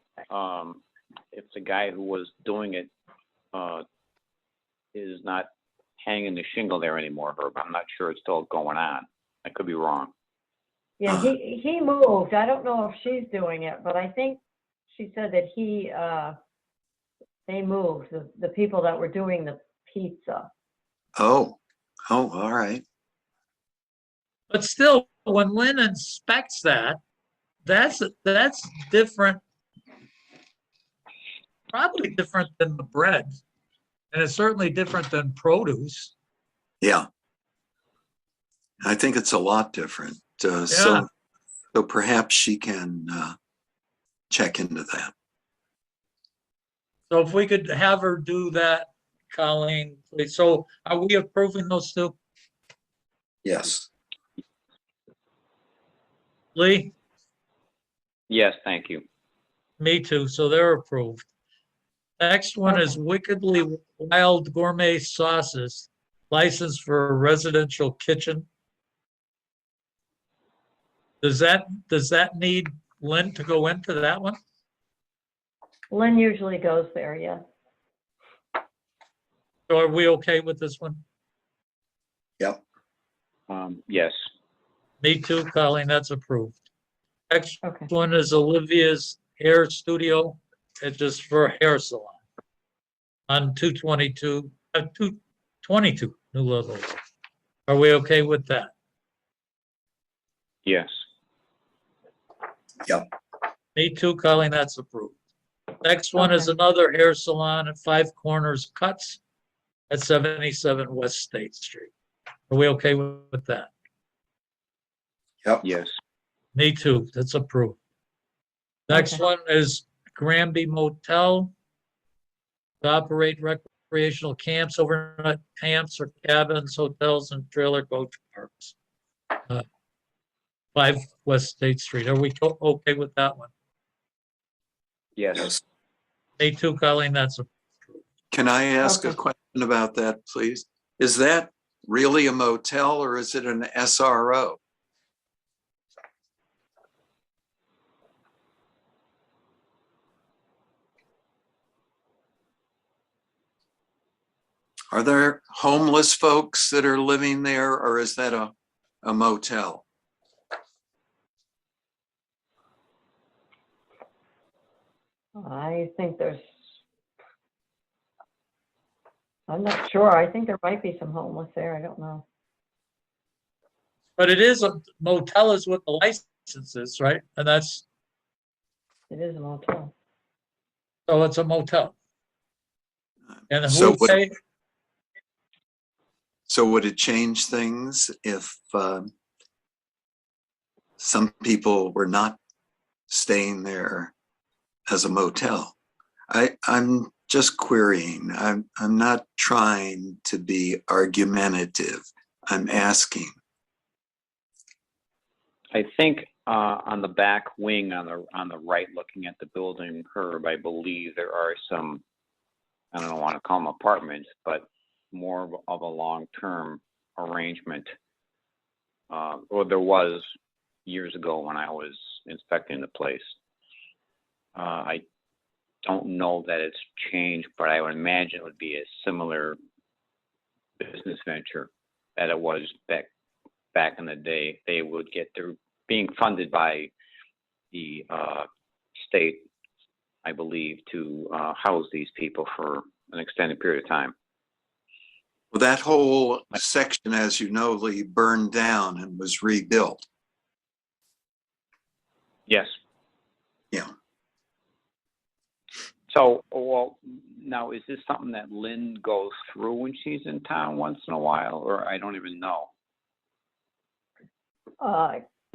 if the guy who was doing it is not hanging the shingle there anymore, Herb. I'm not sure it's still going on. I could be wrong. Yeah, he moved. I don't know if she's doing it, but I think she said that they moved, the people that were doing the pizza. Oh, all right. But still, when Lynn inspects that, that's different. Probably different than the bread. And it's certainly different than produce. Yeah. I think it's a lot different. Yeah. So perhaps she can check into that. So if we could have her do that, Colleen, please. So are we approving those 2? Yes. Lee, Yes, thank you. me too, so they're approved. Next one is Okay. Wickedly Wild Gourmet Sauces, license for a residential kitchen. Does that need Lynn to go into that one? Lynn usually goes there, yeah. So are we okay with this one? Yep. Yes, Me too, Colleen, that's approved. Next Okay. one is Olivia's Hair Studio. It's just for a hair salon. On 222 New Ludlow. Are we okay with that? yes, Me too, Colleen, that's approved. Next one is Okay. another hair salon at Five Corners Cuts at 77 West State Street. Are we okay with that? Yep. yes, Me too, that's approved. Next Okay. one is Granby Motel to operate recreational camps, overnight camps or cabins, hotels, and trailer coach parks. 5 West State Street. Are we okay with that one? yes. Yes. Me too, Colleen, that's approved. Can I ask a Okay. question about that, please? Is that really a motel or is it an SRO? Are there homeless folks that are living there or is that a motel? I think I'm not sure. I think there might be some homeless there. I don't know. But it is a motel is what the license is, right? And that's, It is a motel. so it's a motel. And So who would- pay? So would it change things if some people were not staying there as a motel? I'm just querying. I'm not trying to be argumentative. I'm asking. I think on the back wing on the right, looking at the building curb, I believe there are some, I don't want to call them apartments, but more of a long-term arrangement. Or there was years ago when I was inspecting the place. I don't know that it's changed, but I would imagine it would be a similar business venture that it was back in the day. They would get their being funded by the state, I believe, to house these people for an extended period of time. Well, that whole section, as you know, Lee, burned down and was rebuilt. Yes. Yeah. So, well, now is this something that Lynn goes through when she's in town once in a while, or I don't even know?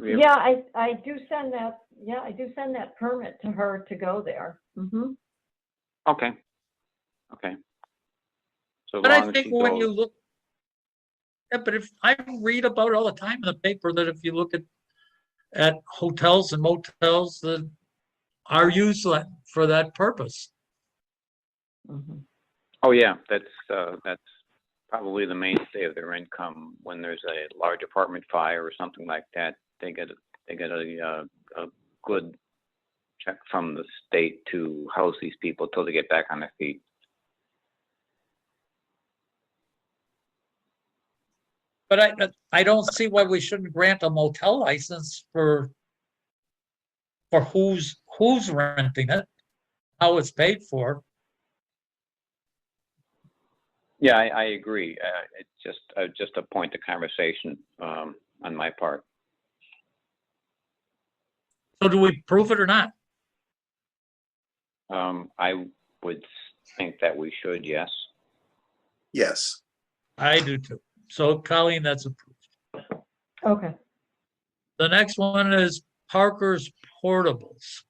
Yeah, I do send that. Yeah, I do send that permit to her to go there. Mm-hmm. Okay. Okay. So as But I long as think she when you goes, look, yeah, but if I read about it all the time in the paper that if you look at hotels and motels that are used for that purpose. Mm-hmm. oh yeah, that's probably the mainstay of their income when there's a large apartment fire or something like that. They get a good check from the state to house these people till they get back on their feet. But I don't see why we shouldn't grant a motel license for who's renting it, how it's paid for. Yeah, I agree. It's just a point of conversation on my part. So do we prove it or not? I would think that we should, yes. Yes. I do too. So Colleen, that's approved. Okay. The next one is Parker's Portables.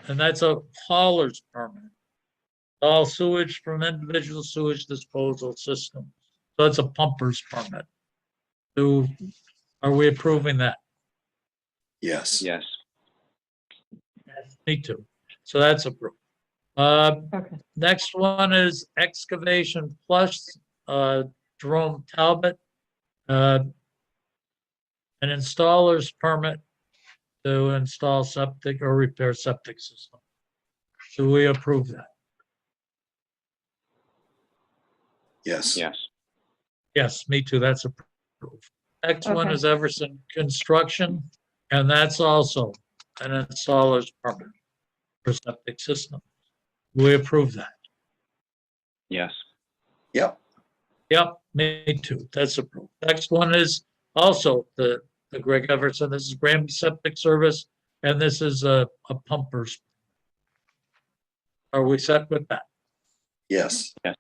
And that's a hauler's permit. All sewage from individual sewage disposal systems. So it's a pumper's permit. Are we approving that? Yes. Yes. Me too. So that's approved. Okay. Next one is excavation plus, Jerome Talbot. An installer's permit to install septic or repair septic system. Do we approve that? Yes. Yes. Yes, me too. That's approved. Next one Okay. is Everson Construction, and that's also an installer's permit for septic system. We approve that. Yes. Yep. Yep, me too. That's approved. Next one is also the Greg Everson. This is Granby Septic Service, and this is a pumpers. Are we set with that? Yes. Yes.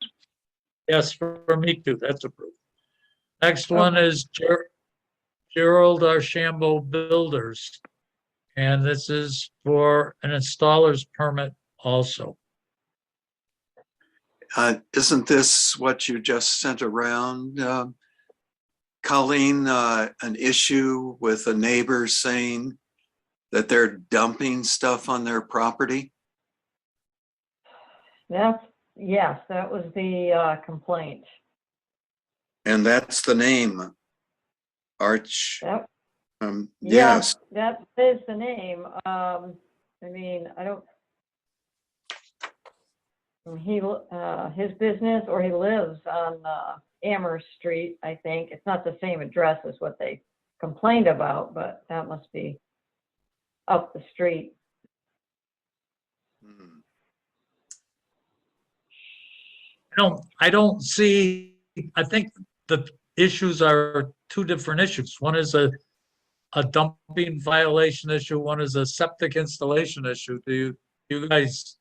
Yes, for me too. That's approved. Next one Okay. is Gerald Archambault Builders. And this is for an installer's permit also. Isn't this what you just sent around, Colleen? An issue with a neighbor saying that they're dumping stuff on their property? Yes, that was the complaint. And that's the name, Arch. Yep. Yes. That is the name. I mean, I don't. His business, or he lives on Amherst Street, I think. It's not the same address as what they complained about, but that must be up the street. Hmm. I don't see, I think the issues are two different issues. One is a dumping violation issue, one is a septic installation issue. Do you guys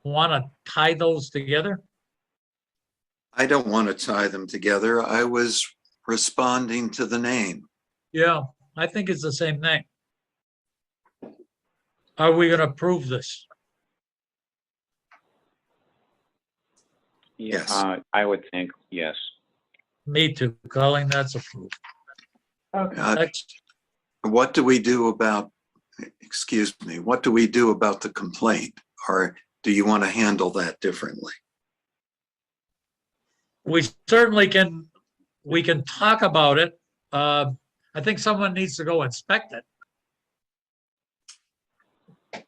want to tie those together? I don't want to tie them together. I was responding to the name. Yeah, I think it's the same thing. Are we going to approve this? Yes. I would think yes. Me too. Colleen, that's approved. Okay. Next, What do we do about, excuse me, what do we do about the complaint? Or do you want to handle that differently? we certainly can, we can talk about it. I think someone needs to go inspect it.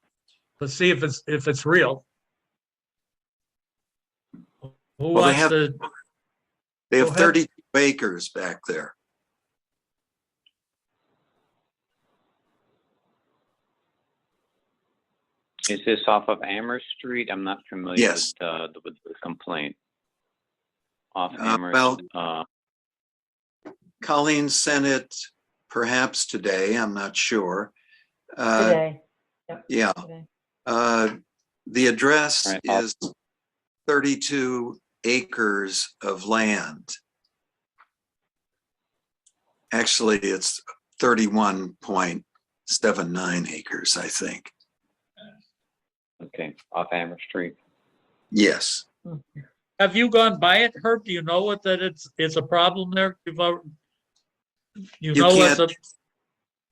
Let's see if it's real. Who Well, wants to? They Go have ahead. 32 acres back there. Is this off of Amherst Street? I'm not familiar Yes. with the complaint. Off well, Amherst. Colleen sent it perhaps today, I'm not sure. Today. Yeah. Today. The address Right. is 32 acres of land. Actually, it's 31.79 acres, I think. Okay, off Amherst Street. Yes. Have you gone by it, Herb? Do you know what that it's a problem there? You know what's a,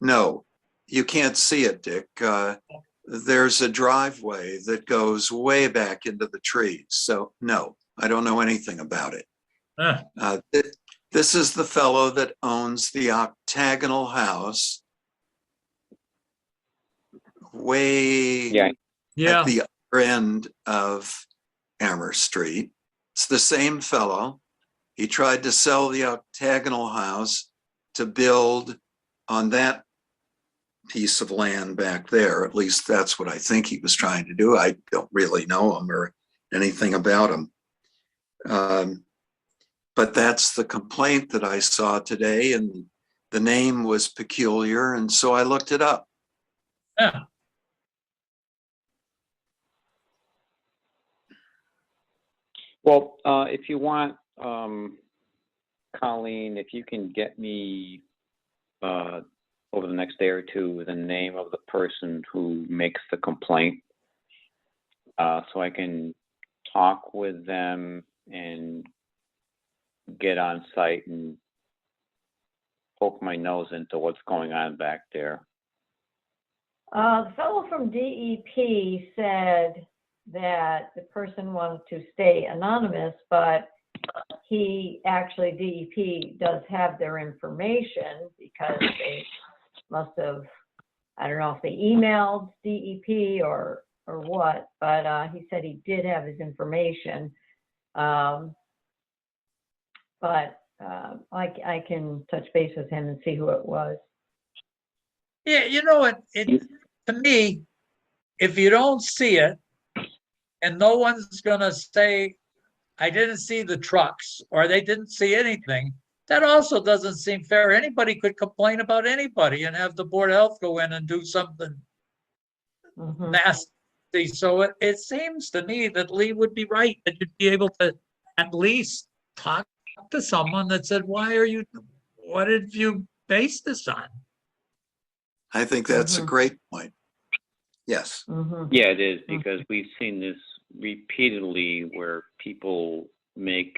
No, you can't see it, Dick. There's a driveway that goes way back into the trees. So no, I don't know anything about it. This is the fellow that owns the octagonal house way Yeah. yeah, at the other end of Amherst Street. It's the same fellow. He tried to sell the octagonal house to build on that piece of land back there. At least that's what I think he was trying to do. I don't really know him or anything about him. But that's the complaint that I saw today, and the name was peculiar, and so I looked it up. yeah. Well, if you want, Colleen, if you can get me over the next day or two the name of the person who makes the complaint, so I can talk with them and get on site and poke my nose into what's going on back there. The fellow from DEP said that the person wanted to stay anonymous, but he actually, DEP does have their information because they must have, I don't know if they emailed DEP or what, but he said he did have his information. But I can touch base with him and see who it was. Yeah, you know what, to me, if you don't see it and no one's gonna say, I didn't see the trucks or they didn't see anything, that also doesn't seem fair. Anybody could complain about anybody and have the Board of Health go in and do something Mhm. nasty. So it seems to me that Lee would be right, that you'd be able to at least talk to someone that said, what did you base this on? I think that's a Mhm. great point. Yes. Mhm. Yeah, it is, because we've seen this repeatedly where people make,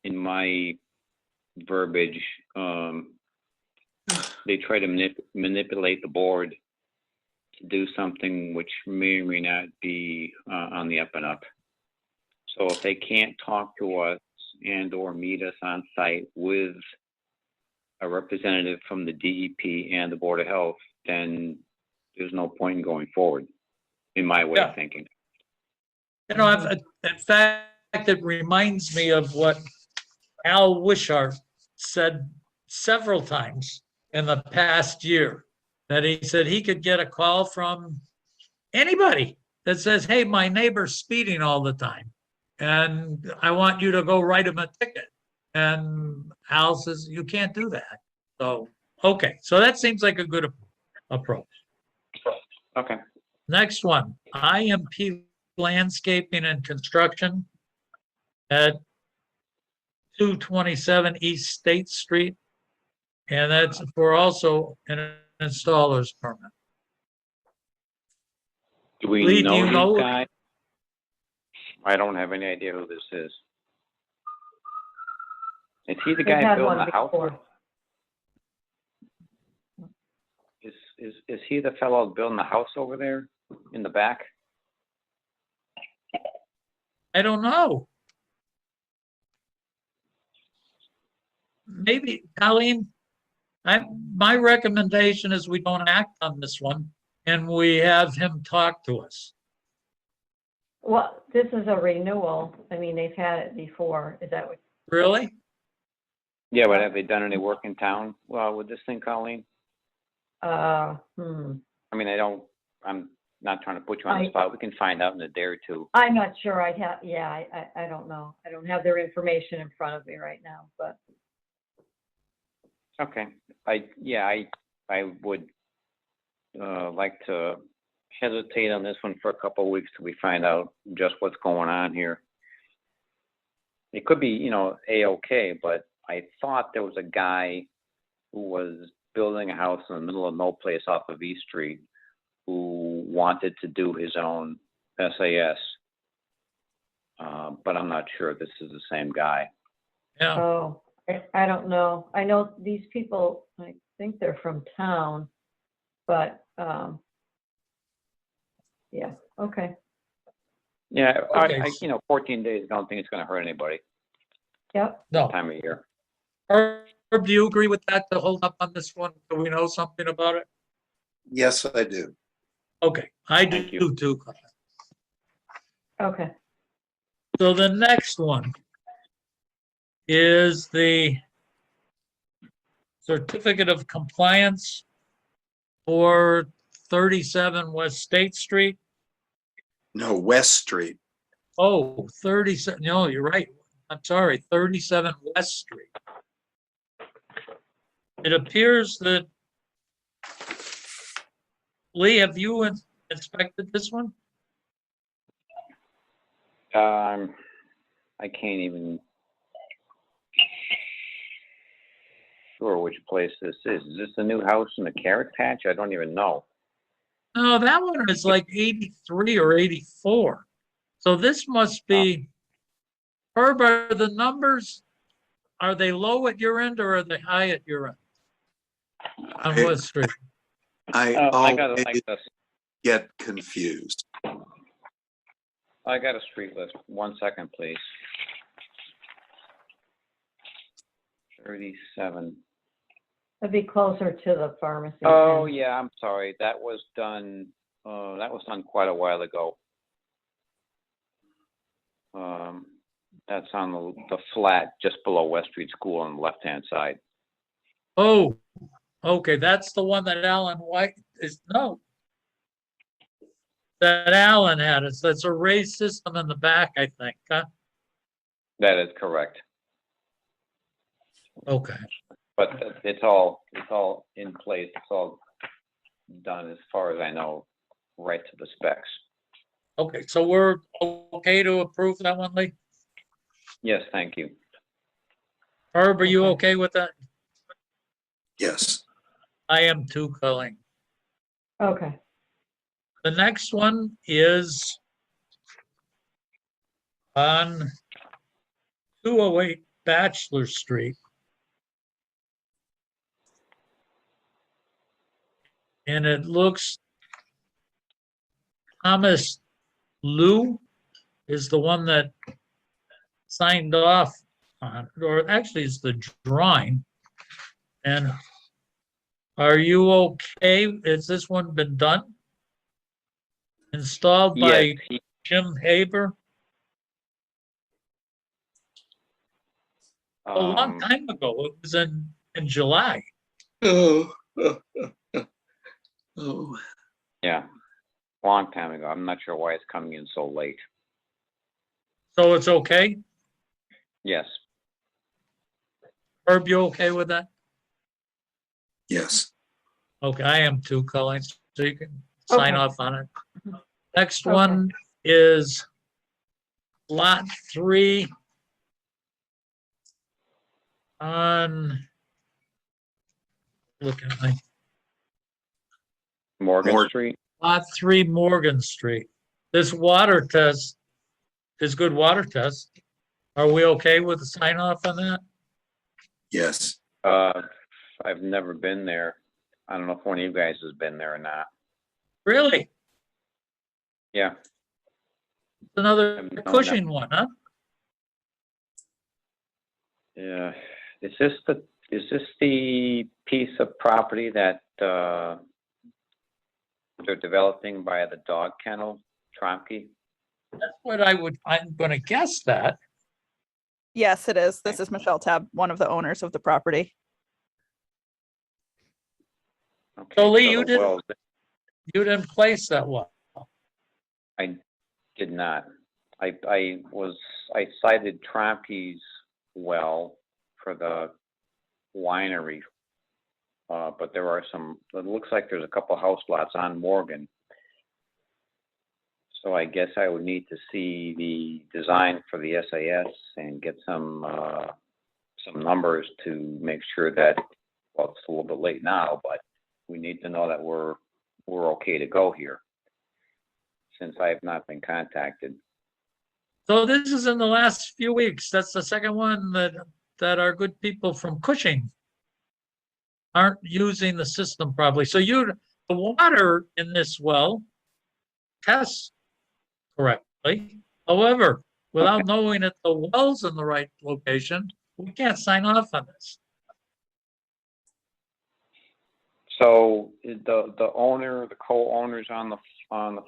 in my verbiage, they try to manipulate the board to do something which may or may not be on the up and up. So if they can't talk to us and or meet us on site with a representative from the DEP and the Board of Health, then there's no point in going forward, in my way Yeah. of thinking. You know, in fact, it reminds me of what Al Wishart said several times in the past year, that he said he could get a call from anybody that says, hey, my neighbor's speeding all the time, and I want you to go write him a ticket. And Al says, you can't do that. So, okay, so that seems like a good approach. Okay. Next one, IMP Landscaping and Construction at 227 East State Street. And that's for also an installer's permit. Do we Lee, do know you these know? guys? I don't have any idea who this is. Is he the They've guy had building one the house? before. Is he the fellow building the house over there in the back? I don't know. Maybe, Colleen, my recommendation is we don't act on this one and we have him talk to us. Well, this is a renewal. I mean, they've had it before. Is that what? Really? Yeah, but have they done any work in town, with this thing, Colleen? Hmm. I mean, I'm not trying to put you on the spot. We can find out in a day or two. I'm not sure. I don't know. I don't have their information in front of me right now, but. Okay. I would like to hesitate on this one for a couple of weeks till we find out just what's going on here. It could be, A-okay, but I thought there was a guy who was building a house in the middle of no place off of East Street who wanted to do his own SAS. But I'm not sure this is the same guy. Yeah. Oh, I don't know. I know these people, I think they're from town, but, yeah, okay. Yeah, Okay. 14 days, I don't think it's going to hurt anybody Yep. No. this time of year. Herb, do you agree with that, to hold up on this one? Do we know something about it? Yes, I do. Okay, I Thank do too, Colin. Okay. So the next one is the certificate of compliance for 37 West State Street. No, West Street. Oh, 37, no, you're right. I'm sorry, 37 West Street. It appears that, Lee, have you inspected this one? I can't even sure which place this is. Is this the new house in the Carrot Patch? I don't even know. No, that one is like 83 or 84. So this must be, Herb, are the numbers, are they low at your end or are they high at your end? On West Street. I I got always a get confused. street list. 1 second, please. 37. It'd be closer to the pharmacy. Oh, than- yeah, I'm sorry. That was done quite a while ago. That's on the flat just below West Street School on the left-hand side. Oh, okay, that's the one that Alan White is, no. That Alan had, it's a raised system in the back, I think, huh? That is correct. Okay, But it's all in place. It's all done, as far as I know, right to the specs. okay, so we're okay to approve that one, Lee? Yes, thank you. Herb, are you Okay. okay with that? Yes. I am too, Colleen. Okay, The next one is on 208 Bachelor Street. And it looks Thomas Liu is the one that signed off on, or actually it's the drawing. And are you okay? Has this one been done? Installed by Yes, Jim Haber a long time ago. It was in July. Oh. Oh. yeah, long time ago. I'm not sure why it's coming in so late. So it's okay? Yes, Herb, you okay with that? Yes. Okay, I am too, Colleen, so you can sign Okay. off on it. Next Okay. one is Lot 3 on, look at my, Morgan Morgan. Street. Lot 3 Morgan Street. This water test is good water test. Are we okay with the sign off on that? Yes. I've never been there. I don't know if one of you guys has been there or not. Really? Yeah, It's another No, Cushing one, huh? yeah. Is this the piece of property that they're developing by the dog kennel, Tromke? That's what I'm gonna guess that. Yes, it is. This is Michelle Tab, one of the owners of the property. Okay, So Lee, the you didn't- wells- You didn't place that one. I did not. I cited Tromke's well for the winery. But there are it looks like there's a couple house lots on Morgan. So I guess I would need to see the design for the SAS and get some numbers to make sure that, well, it's a little bit late now, but we need to know that we're okay to go here, since I have not been contacted. So this is in the last few weeks. That's the second one that our good people from Cushing aren't using the system properly. So the water in this well tests correctly. However, without knowing that the well's in the right location, we can't sign off on this. So the owner, the co-owners on the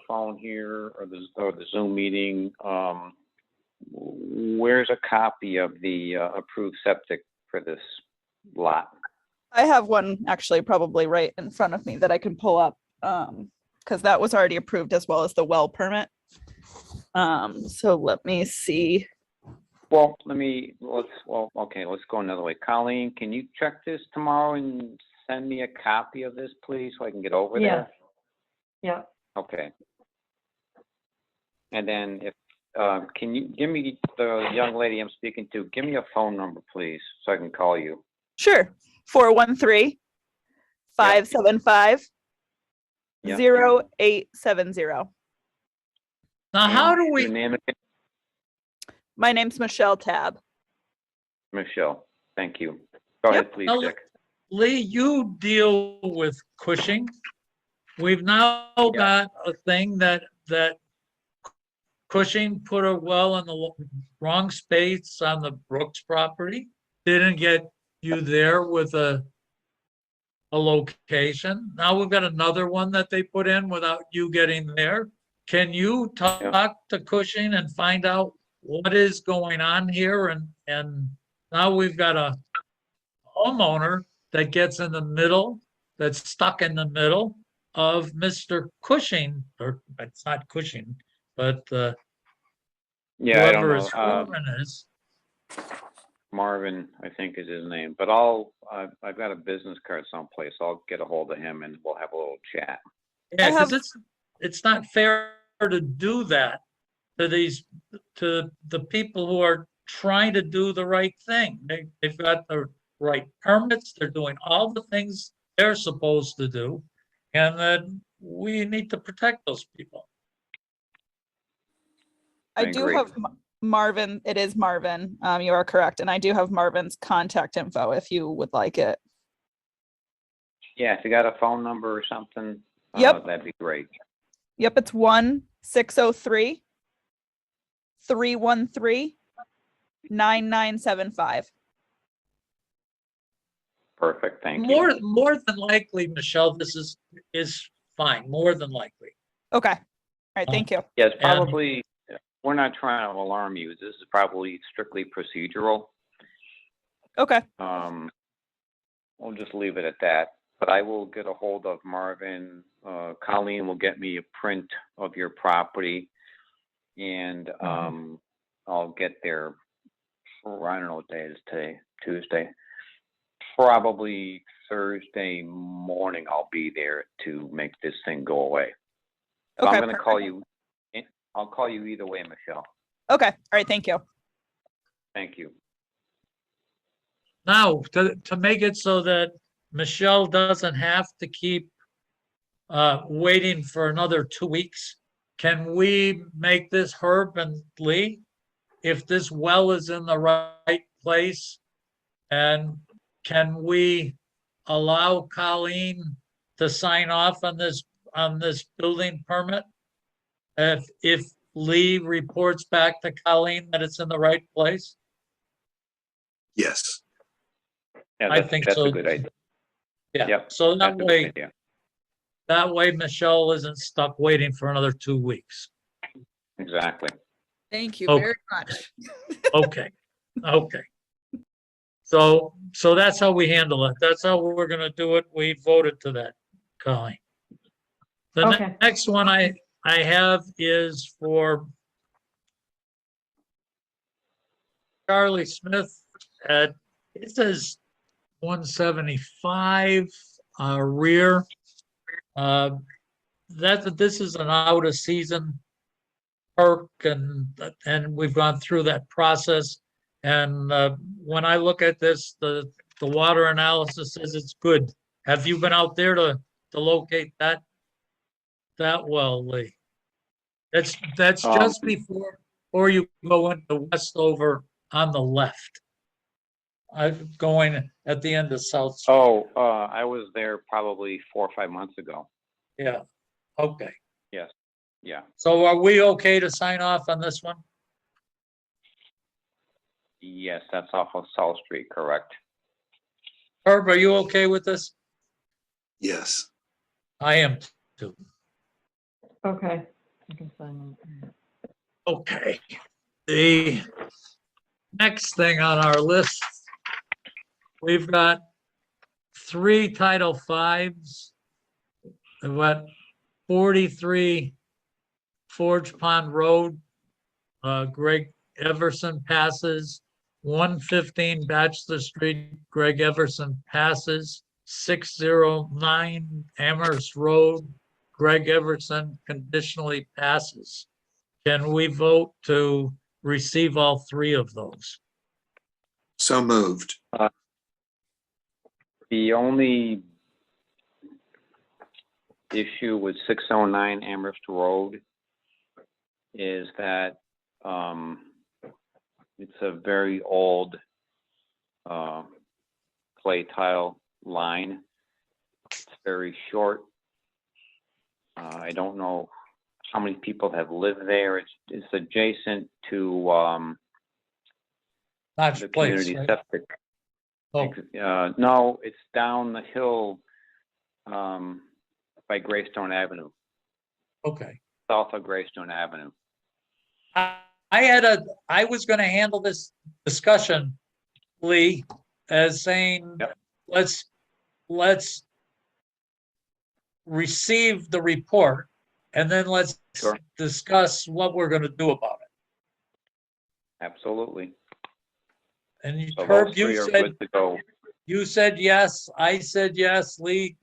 phone here, or the Zoom meeting, where's a copy of the approved septic for this lot? I have one actually probably right in front of me that I can pull up because that was already approved as well as the well permit. So let me see. Well, okay, let's go another way. Colleen, can you check this tomorrow and send me a copy of this, please, so I can get over yes, there? yeah. Okay. And then if, can you give me the young lady I'm speaking to, give me a phone number, please, so I can call you. Sure. 413-575-0870. Now, how do Your we, name again? My name's Michelle Tab. Michelle, thank you. Go Yep. ahead, please, Now, Dick. Lee, you deal with Cushing. We've now got a thing that Cushing put a well in the wrong space on the Brooks property. Didn't get you there with a location. Now we've got another one that they put in without you getting there. Can you talk to Cushing and find out what is going on here? And now we've got a homeowner that gets in the middle, that's stuck in the middle of Mr. Cushing, or it's not Cushing, but Yeah, I don't whoever know. his foreman is. Marvin, I think is his name, but I've got a business card someplace. I'll get a hold of him and we'll have a little chat. Yeah, I have- because it's not fair to do that to the people who are trying to do the right thing. They've got the right permits, they're doing all the things they're supposed to do, and then we need to protect those people. I I do agree. have Marvin. It is Marvin. You are correct. And I do have Marvin's contact info if you would like it. Yeah, if you got a phone number or something, Yep. that'd be great. Yep, it's 1-603-313-9975. Perfect, thank you. More than likely, Michelle, this is fine, more than likely. Okay. All right, thank you. Yes, And- probably, we're not trying to alarm you. This is probably strictly procedural. Okay. We'll just leave it at that. But I will get a hold of Marvin. Colleen will get me a print of your property. And I'll get there, I don't know what day it is today, Tuesday. Probably Thursday morning I'll be there to make this thing go away. So Okay. I'm gonna call perfect. you. I'll call you either way, Michelle. Okay. All right, thank you. Thank you. Now, to make it so that Michelle doesn't have to keep waiting for another 2 weeks, can we make this Herb and Lee? If this well is in the right place, and can we allow Colleen to sign off on this building permit? If Lee reports back to Colleen that it's in the right place? Yes. Yeah, I think that's so. a good idea. Yeah, Yep, so That's a good idea. that way Michelle isn't stuck waiting for another 2 weeks. Exactly. Thank you Okay. very much. Okay, okay. So that's how we handle it. That's how we're gonna do it. We voted to that, Colleen. The Okay. next one I have is for Charlie Smith at, it says 175 rear. This is an out of season perk, and we've gone through that process. And when I look at this, the water analysis says it's good. Have you been out there to locate that well, Lee? That's just before, or you go into Westover on the left. I'm going at the end of South. Street. Oh, I was there probably 4 or 5 months ago. Yeah, okay. Yes. Yeah. So are we okay to sign off on this one? Yes, that's off of South Street, correct? Herb, are you okay with this? Yes. I am too. Okay. I can sign that. Okay. The next thing on our list, we've got 3 Title V's. We've got 43 Forge Pond Road, Greg Everson passes. 115 Bachelor Street, Greg Everson passes. 609 Amherst Road, Greg Everson conditionally passes. Can we vote to receive all 3 of those? So moved. The only issue with 609 Amherst Road is that it's a very old clay tile line. It's very short. I don't know how many people have lived there. It's adjacent to Notch the Place, community right? septic. Oh, No, it's down the hill by Greystone Avenue, okay. south of Greystone Avenue. I was gonna handle this discussion, Lee, as saying, Yep. let's receive the report and then let's Sure. discuss what we're gonna do about it. Absolutely. And So Herb, those three are good to go. you said yes, I said yes, Lee,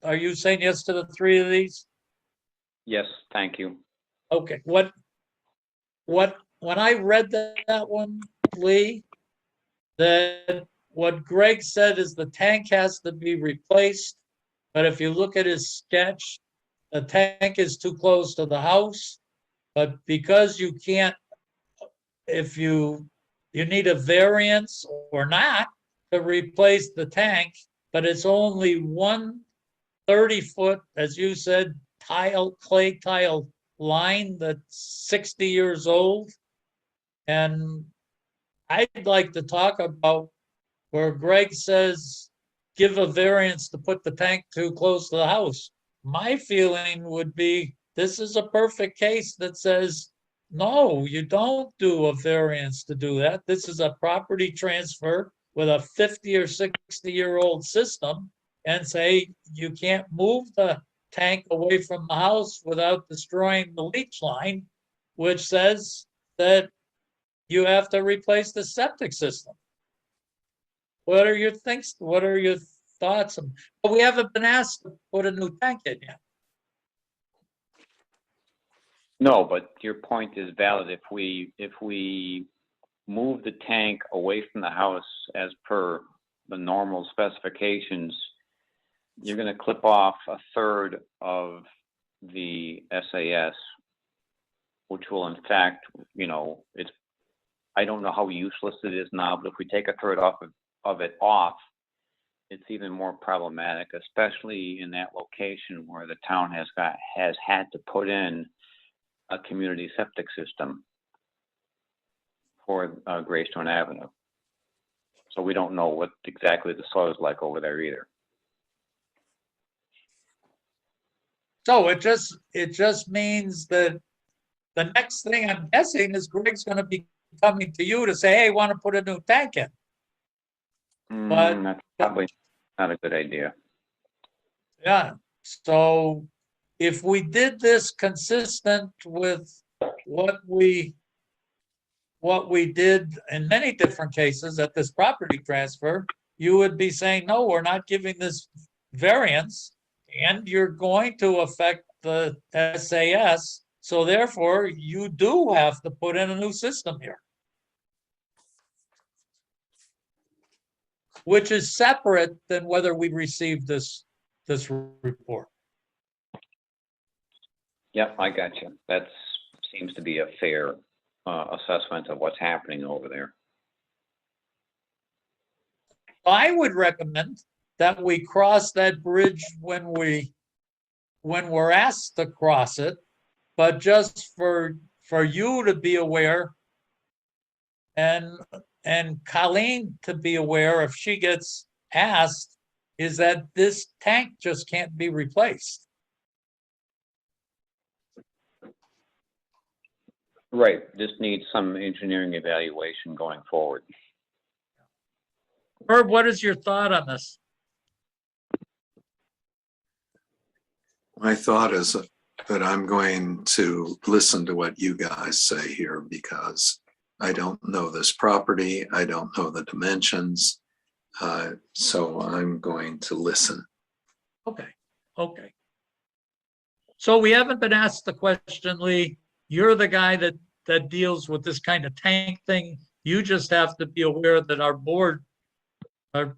are you saying yes to the three of these? Yes, thank you. Okay, when I read that one, Lee, that what Greg said is the tank has to be replaced. But if you look at his sketch, the tank is too close to the house. But because you can't, if you need a variance or not to replace the tank, but it's only 1 30-foot, as you said, clay tile line that's 60 years old. And I'd like to talk about where Greg says, give a variance to put the tank too close to the house. My feeling would be, this is a perfect case that says, no, you don't do a variance to do that. This is a property transfer with a 50 or 60-year-old system, and say you can't move the tank away from the house without destroying the leach line, which says that you have to replace the septic system. What are your things? What are your thoughts? But we haven't been asked to put a new tank in yet. No, but your point is valid. If we move the tank away from the house as per the normal specifications, you're going to clip off a third of the SAS, which will in fact, I don't know how useless it is now, but if we take a third of it off, it's even more problematic, especially in that location where the town has had to put in a community septic system for Greystone Avenue. So we don't know what exactly the soil is like over there either. So it just means that the next thing I'm guessing is Greg's going to be coming to you to say, hey, want to put a new tank in. But That's probably not a good idea. yeah, so if we did this consistent with what we did in many different cases at this property transfer, you would be saying, no, we're not giving this variance, and you're going to affect the SAS. So therefore, you do have to put in a new system here, which is separate than whether we receive this report. Yep, I got you. That seems to be a fair assessment of what's happening over there. I would recommend that we cross that bridge when we're asked to cross it, but just for you to be aware and Colleen to be aware if she gets asked, is that this tank just can't be replaced. Right, just needs some engineering evaluation going forward. Herb, what is your thought on this? My thought is that I'm going to listen to what you guys say here because I don't know this property. I don't know the dimensions. So I'm going to listen. Okay. So we haven't been asked the question, Lee. You're the guy that deals with this kind of tank thing. You just have to be aware that our board, that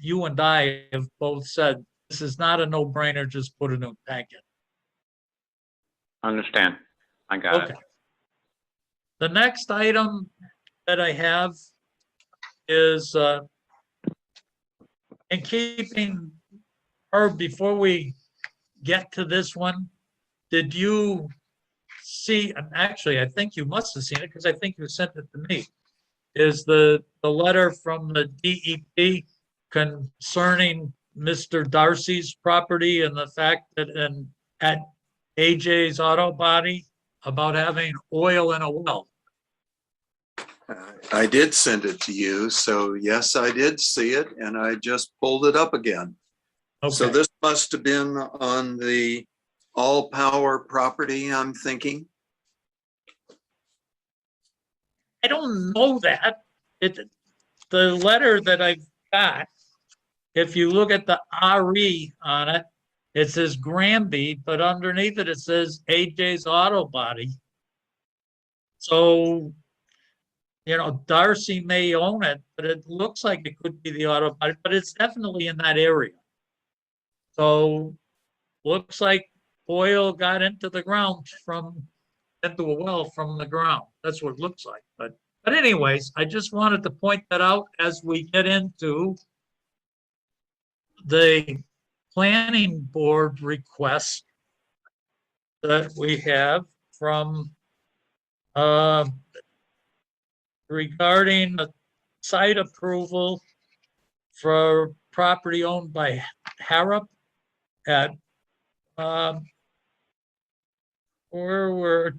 you and I have both said, this is not a no-brainer, just put a new tank in. Understand. I got it. The next item that I have is in keeping, Herb, before we get to this one, did you see, and actually, I think you must have seen it because I think you sent it to me, is the letter from the DEP concerning Mr. Darcy's property and the fact that at AJ's Auto Body about having oil in a well. I did send it to you, so yes, I did see it, and I just pulled it up again. So Okay, this must have been on the All Power property, I'm thinking. I don't know that. The letter that I've got, if you look at the RE on it, it says Granby, but underneath it, it says AJ's Auto Body. So, Darcy may own it, but it looks like it could be the auto body, but it's definitely in that area. So looks like oil got into the ground into a well from the ground. That's what it looks like. But anyways, I just wanted to point that out as we get into the planning board request that we have from regarding a site approval for property owned by Harrop at where we're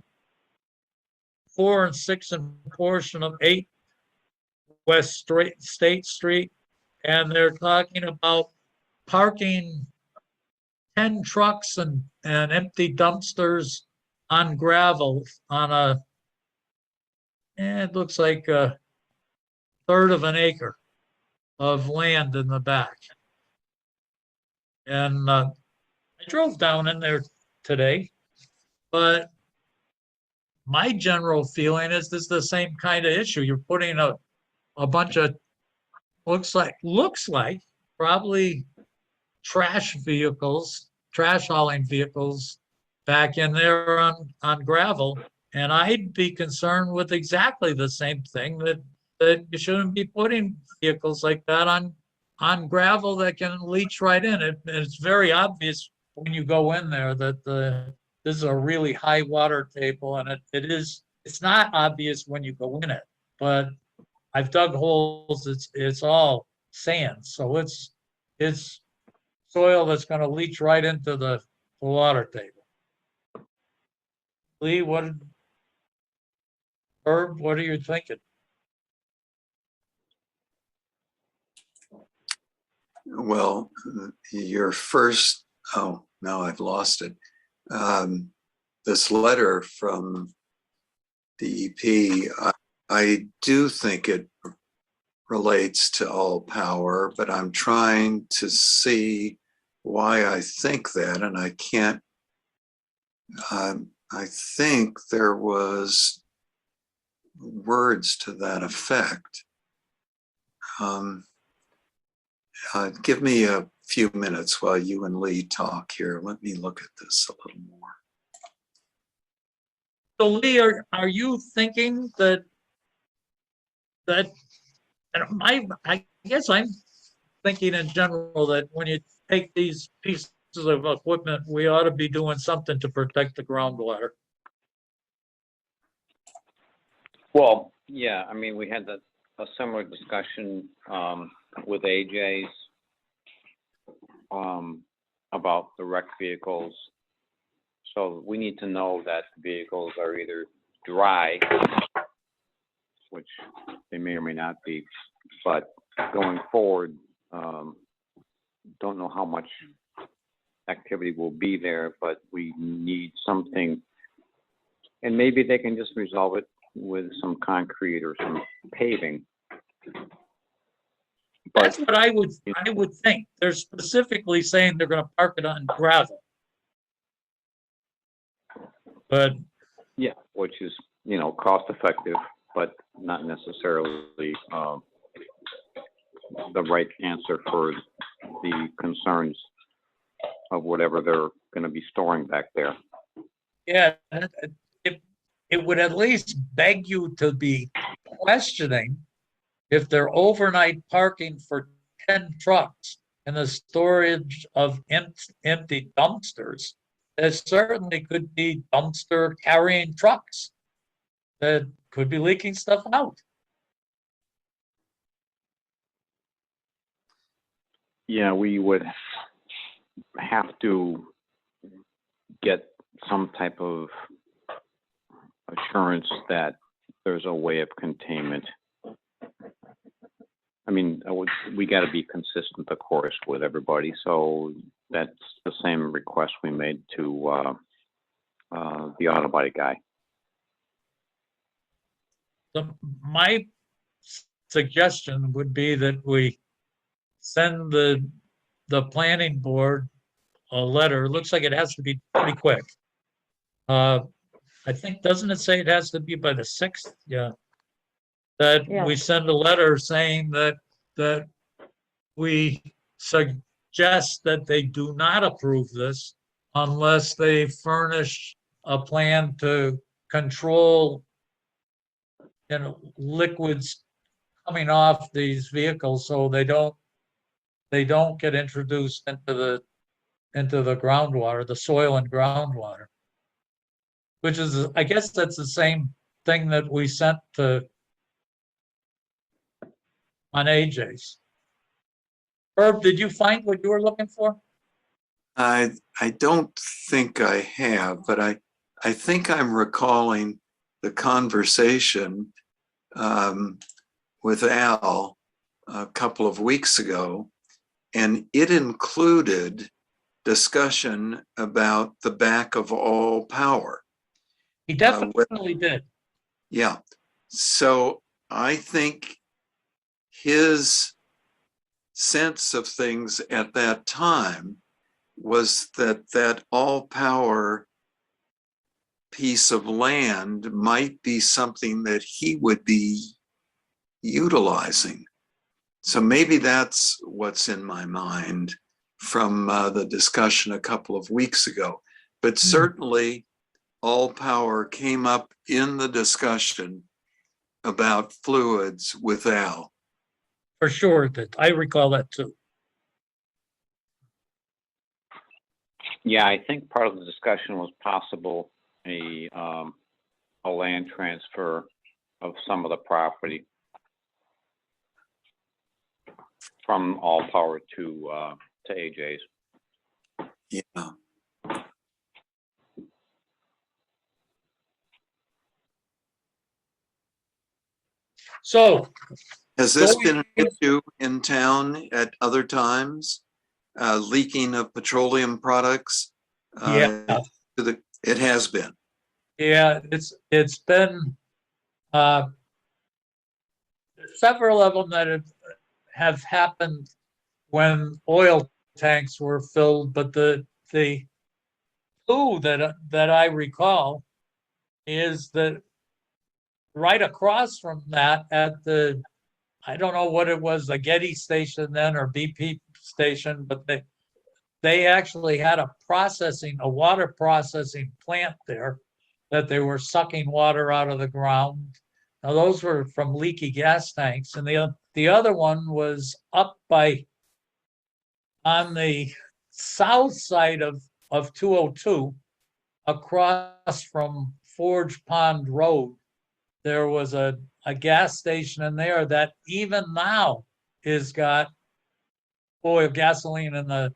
4 and 6 and portion of 8 West State Street, and they're talking about parking 10 trucks and empty dumpsters on gravel on it looks like a third of an acre of land in the back. And I drove down in there today, but my general feeling is this is the same kind of issue. You're putting a bunch of looks like probably trash hauling vehicles back in there on gravel. And I'd be concerned with exactly the same thing, that you shouldn't be putting vehicles like that on gravel that can leach right in. It's very obvious when you go in there that this is a really high water table, and it's not obvious when you go in it, but I've dug holes. It's all sand, so it's soil that's going to leach right into the water table. Lee, Herb, what are you thinking? Well, your first, oh, now I've lost it. This letter from DEP, I do think it relates to All Power, but I'm trying to see why I think that, and I can't. I think there was words to that effect. Give me a few minutes while you and Lee talk here. Let me look at this a little more. So Lee, are you thinking that and I guess I'm thinking in general that when you take these pieces of equipment, we ought to be doing something to protect the groundwater. Well, yeah, I mean, we had a similar discussion with AJ's about the wrecked vehicles. So we need to know that the vehicles are either dry, which they may or may not be, but going forward, don't know how much activity will be there, but we need something. And maybe they can just resolve it with some concrete or some paving. That's what I would think. They're specifically saying they're going to park it on gravel. But yeah, which is, cost effective, but not necessarily the right answer for the concerns of whatever they're going to be storing back there. yeah, it would at least beg you to be questioning if they're overnight parking for 10 trucks and the storage of empty dumpsters, there certainly could be dumpster carrying trucks that could be leaking stuff out. Yeah, we would have to get some type of assurance that there's a way of containment. I mean, we got to be consistent, of course, with everybody. So that's the same request we made to the auto body guy. My suggestion would be that we send the planning board a letter. It looks like it has to be pretty quick. I think, doesn't it say it has to be by the 6th? Yeah. That Yeah. we send a letter saying that we suggest that they do not approve this unless they furnish a plan to control, liquids coming off these vehicles so they don't get introduced into the groundwater, the soil and groundwater. Which is, I guess that's the same thing that we sent on AJ's. Herb, did you find what you were looking for? I don't think I have, but I think I'm recalling the conversation with Al a couple of weeks ago, and it included discussion about the back of all power. He definitely did. Yeah. So I think his sense of things at that time was that all power piece of land might be something that he would be utilizing. So maybe that's what's in my mind from the discussion a couple of weeks ago. But certainly all power came up in the discussion about fluids with Al. For sure, that I recall that too. Yeah, I think part of the discussion was possible a land transfer of some of the property from all power to AJ's. Yeah. So, Has this So been an issue in town at other times? Leaking of petroleum products? yeah, It has been. yeah, it's been several of them that have happened when oil tanks were filled, but the clue that I recall is that right across from that at I don't know what it was, the Getty station then or BP station, but they actually had a water processing plant there that they were sucking water out of the ground. Now those were from leaky gas tanks, and the other one was up on the south side of 202, across from Forge Pond Road. There was a gas station in there that even now is got oil, gasoline in the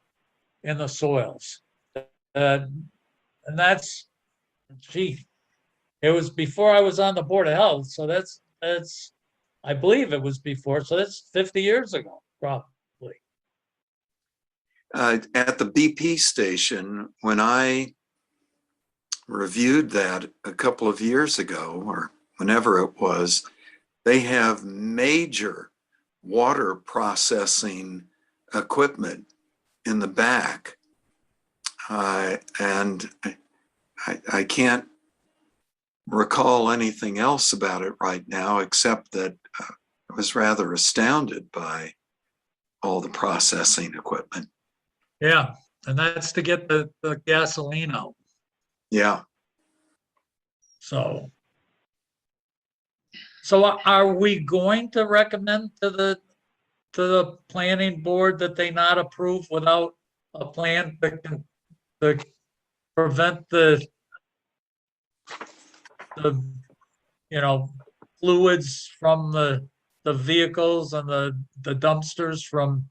soils. And that's, gee, it was before I was on the Board of Health, so that's I believe it was before, so that's 50 years ago, probably. At the BP station, when I reviewed that a couple of years ago, or whenever it was, they have major water processing equipment in the back. And I can't recall anything else about it right now, except that I was rather astounded by all the processing equipment. Yeah, and that's to get the gasoline out. Yeah. So are we going to recommend to to the planning board that they not approve without a plan to prevent the, fluids from the vehicles and the dumpsters from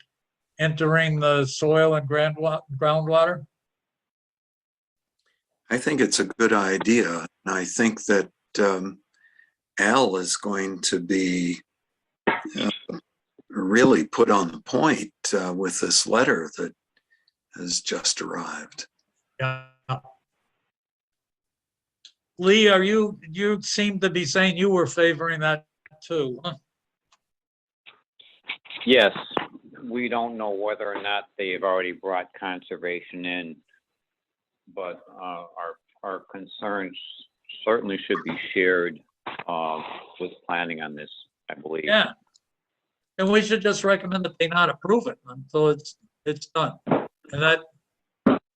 entering the soil and groundwater? I think it's a good idea. And I think that Al is going to be really put on the point with this letter that has just arrived. Yeah. Lee, you seem to be saying you were favoring that too, huh? Yes, we don't know whether or not they've already brought conservation in, but our concerns certainly should be shared with planning on this, I believe. Yeah. And we should just recommend that they not approve it until it's done. And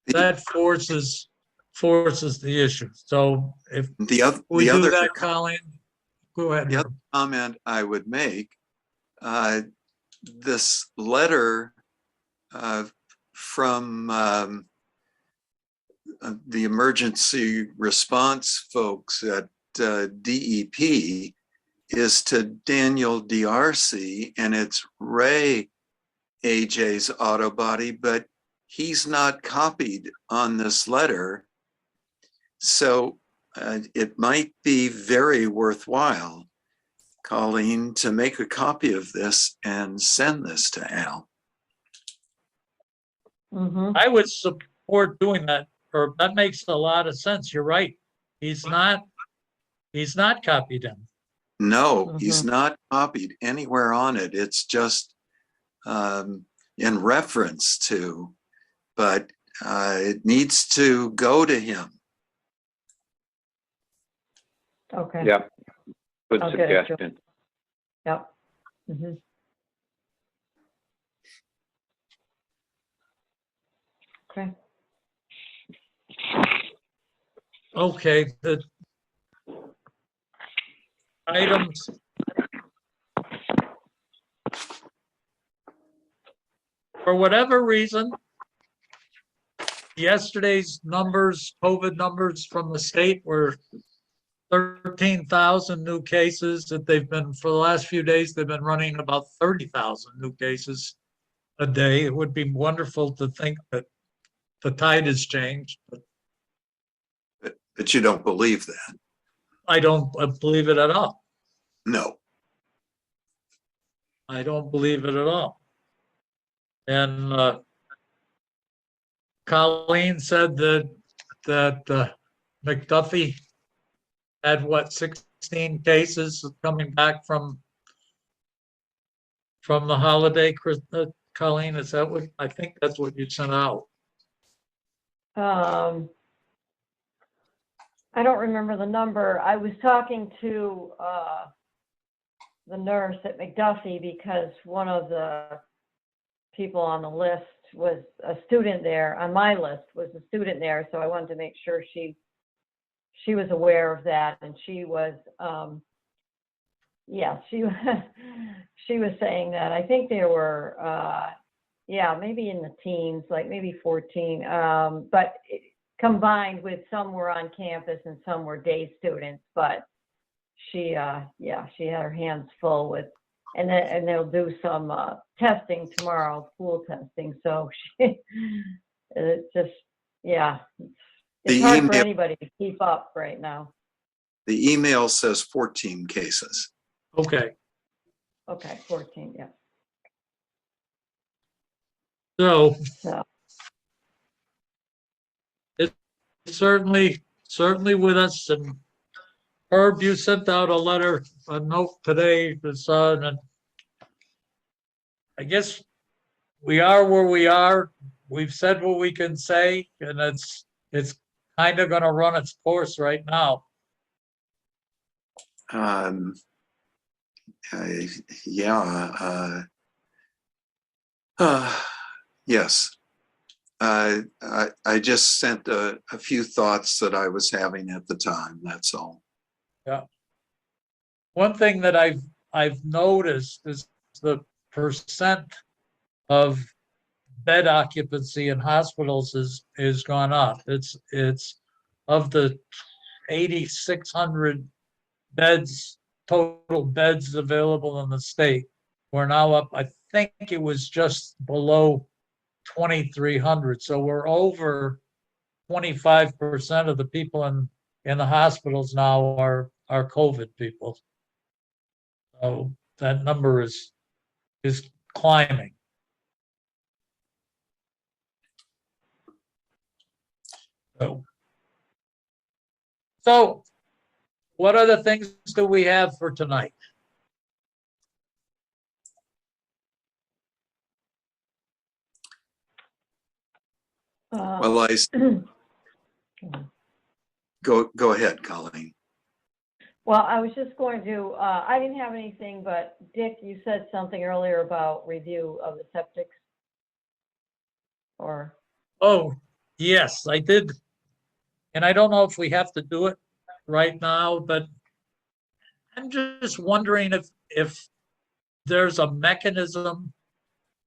that forces the issue. So if we do that, Colleen, go ahead. The other comment I would make, this letter from the emergency response folks at DEP is to Daniel DRC, and it's Ray AJ's auto body, but he's not copied on this letter. So it might be very worthwhile, Colleen, to make a copy of this and send this to Al. Mhm. I would support doing that, or that makes a lot of sense. You're right. He's not copied in. No, he's not copied anywhere on it. It's just in reference to, but it needs to go to him. Okay. Yep, good I'll get it, Joe. suggestion. Yep. Mhm. Okay. Okay, the items. For whatever reason, yesterday's numbers, COVID numbers from the state were 13,000 new cases that they've been, for the last few days, they've been running about 30,000 new cases a day. It would be wonderful to think that the tide has changed, but But you don't believe that? I don't believe it at all. No. I don't believe it at all. And Colleen said that McDuffie had what, 16 cases coming back from the holiday. Colleen, is that what, I think that's what you sent out. I don't remember the number. I was talking to the nurse at McDuffie because one of the people on the list was a student there, on my list was a student there, so I wanted to make sure she was aware of that, and she was, yeah, she was saying that. I think there were, yeah, maybe in the teens, like maybe 14, but combined with some were on campus and some were day students, but she, yeah, she had her hands full with, and they'll do some testing tomorrow, pool testing. So it's just, yeah, it's hard for anybody to keep up right now. The email says 14 cases. Okay, Okay, 14, yeah. so So, it's certainly with us. And Herb, you sent out a note today, and I guess we are where we are. We've said what we can say, and it's kind of going to run its course right now. Yeah. Yes. I just sent a few thoughts that I was having at the time. That's all. Yeah. One thing that I've noticed is the percent of bed occupancy in hospitals is gone up. It's of the 8,600 beds, total beds available in the state. We're now up, I think it was just below 2,300. So we're over 25% of the people in the hospitals now are COVID people. So that number is climbing. So what other things do we have for tonight? Well, go ahead, Colleen. Well, I was just going to, I didn't have anything, but Dick, you said something earlier about review of the septics. Or, Oh, yes, I did. And I don't know if we have to do it right now, but I'm just wondering if there's a mechanism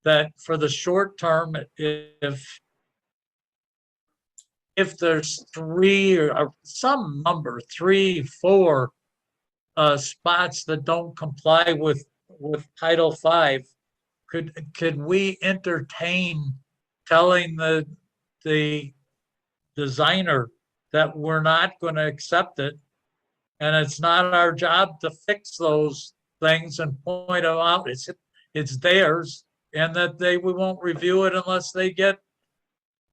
that for the short term, if there's three or some number, 3, 4 spots that don't comply with Title V, could we entertain telling the designer that we're not going to accept it, and it's not our job to fix those things and point them out. It's theirs, and that we won't review it unless they get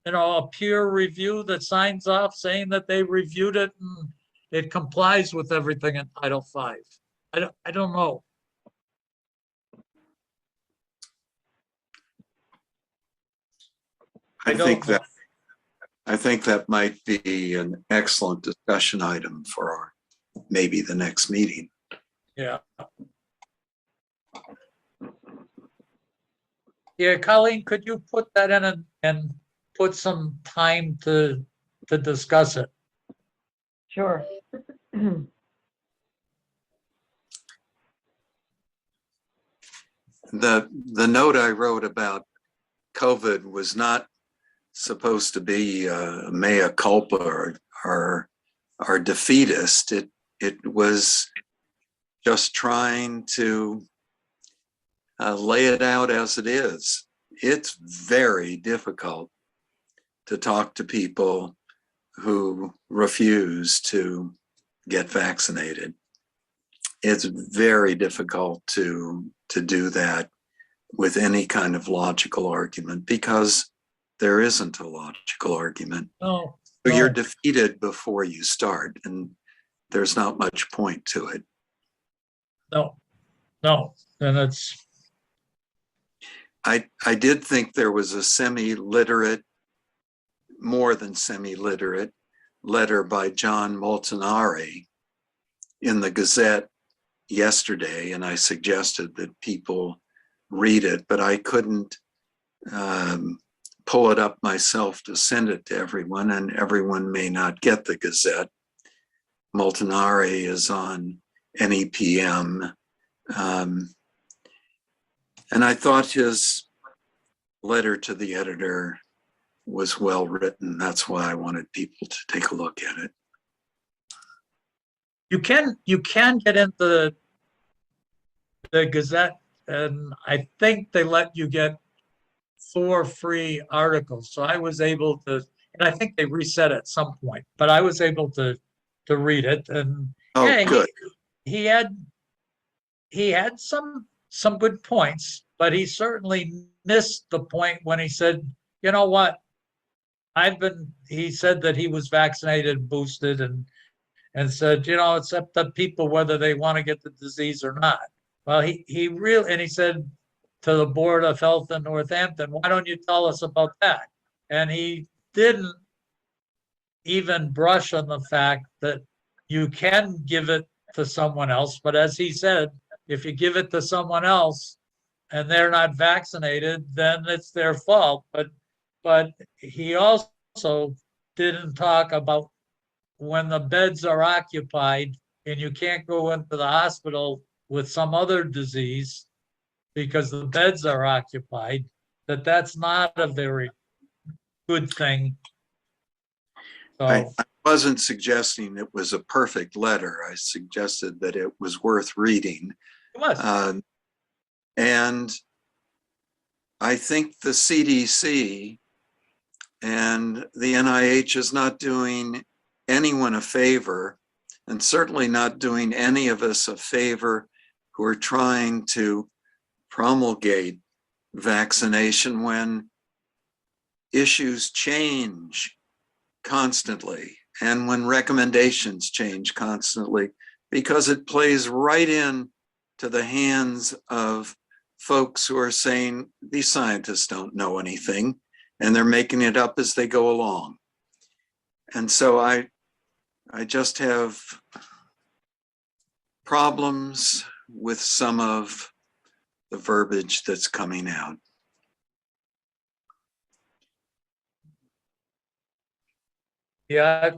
a peer review that signs off saying that they reviewed it and it complies with everything in Title V. I don't know. I don't think know. that might be an excellent discussion item for maybe the next meeting. Yeah. Yeah, Colleen, could you put that in and put some time to discuss it? sure. The note I wrote about COVID was not supposed to be a mea culpa or defeatist. It was just trying to lay it out as it is. It's very difficult to talk to people who refuse to get vaccinated. It's very difficult to do that with any kind of logical argument, because there isn't a logical argument. No. So you're no. defeated before you start, and there's not much point to it. No, and it's, I did think there was a semi-literate, more than semi-literate letter by John Moltenari in the Gazette yesterday, and I suggested that people read it, but I couldn't pull it up myself to send it to everyone, and everyone may not get the Gazette. Moltenari is on NEPM, and I thought his letter to the editor was well written. That's why I wanted people to take a look at it. you can get into the Gazette, and I think they let you get 4 free articles. So I was able to, and I think they reset at some point, but I was able to read it. And Oh, yeah, good. he had some good points, but he certainly missed the point when he said, you know what, he said that he was vaccinated, boosted, and said, it's up to people whether they want to get the disease or not. Well, he said to the Board of Health in Northampton, why don't you tell us about that? And he didn't even brush on the fact that you can give it to someone else. But as he said, if you give it to someone else and they're not vaccinated, then it's their fault. But he also didn't talk about when the beds are occupied and you can't go into the hospital with some other disease, because the beds are occupied, that's not a very good thing. I So, wasn't suggesting it was a perfect letter. I suggested that it was worth reading. it was. And I think the CDC and the NIH is not doing anyone a favor, and certainly not doing any of us a favor who are trying to promulgate vaccination when issues change constantly and when recommendations change constantly, because it plays right in to the hands of folks who are saying these scientists don't know anything and they're making it up as they go along. And so I just have problems with some of the verbiage that's coming out. Yeah,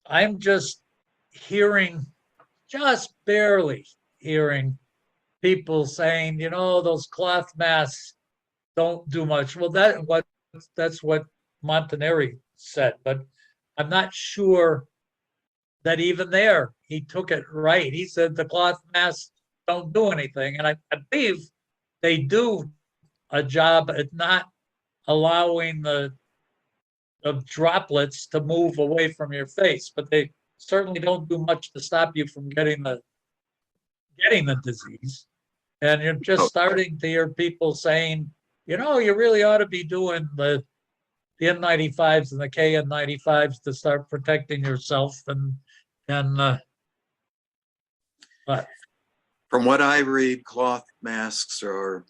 I'm just barely hearing people saying, those cloth masks don't do much. Well, that's what Montanari said, but I'm not sure that even there he took it right. He said the cloth masks don't do anything, and I believe they do a job at not allowing the droplets to move away from your face, but they certainly don't do much to stop you from getting the disease. And you're just starting to hear people saying, you really ought to be doing the N95s and the KN95s to start protecting yourself. But From what I read, cloth masks are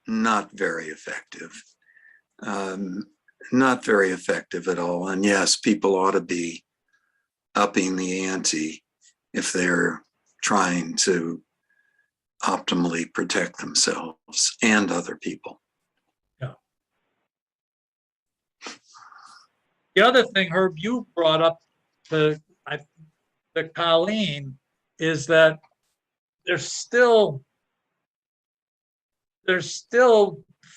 not very effective. Not very effective at all. And yes, people ought to be upping the ante if they're trying to optimally protect themselves and other people. yeah. The other thing, Herb, you brought up to Colleen, is that they're still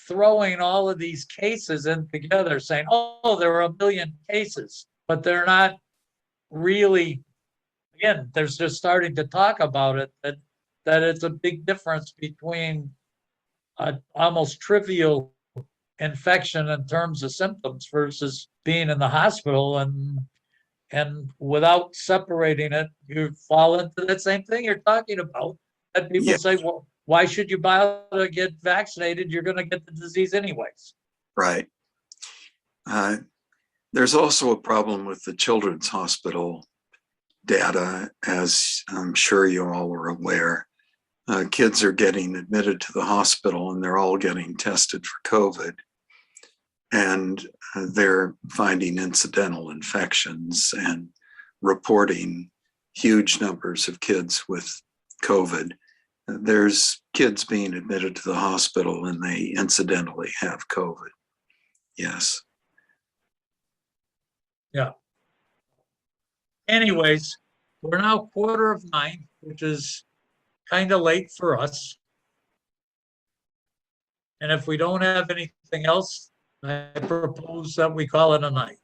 throwing all of these cases in together, saying, oh, there are 1 million cases, but they're not really, again, they're just starting to talk about it, that it's a big difference between an almost trivial infection in terms of symptoms versus being in the hospital, and without separating it, you fall into that same thing you're talking about. And people say, well, why should you bother to get vaccinated? You're going to get the disease anyways. Right. There's also a problem with the Children's Hospital data, as I'm sure you all are aware. Kids are getting admitted to the hospital and they're all getting tested for COVID. And they're finding incidental infections and reporting huge numbers of kids with COVID. There's kids being admitted to the hospital and they incidentally have COVID. Yes. Yeah. Anyways, we're now 9:15, which is kind of late for us. And if we don't have anything else, I propose that we call it a night.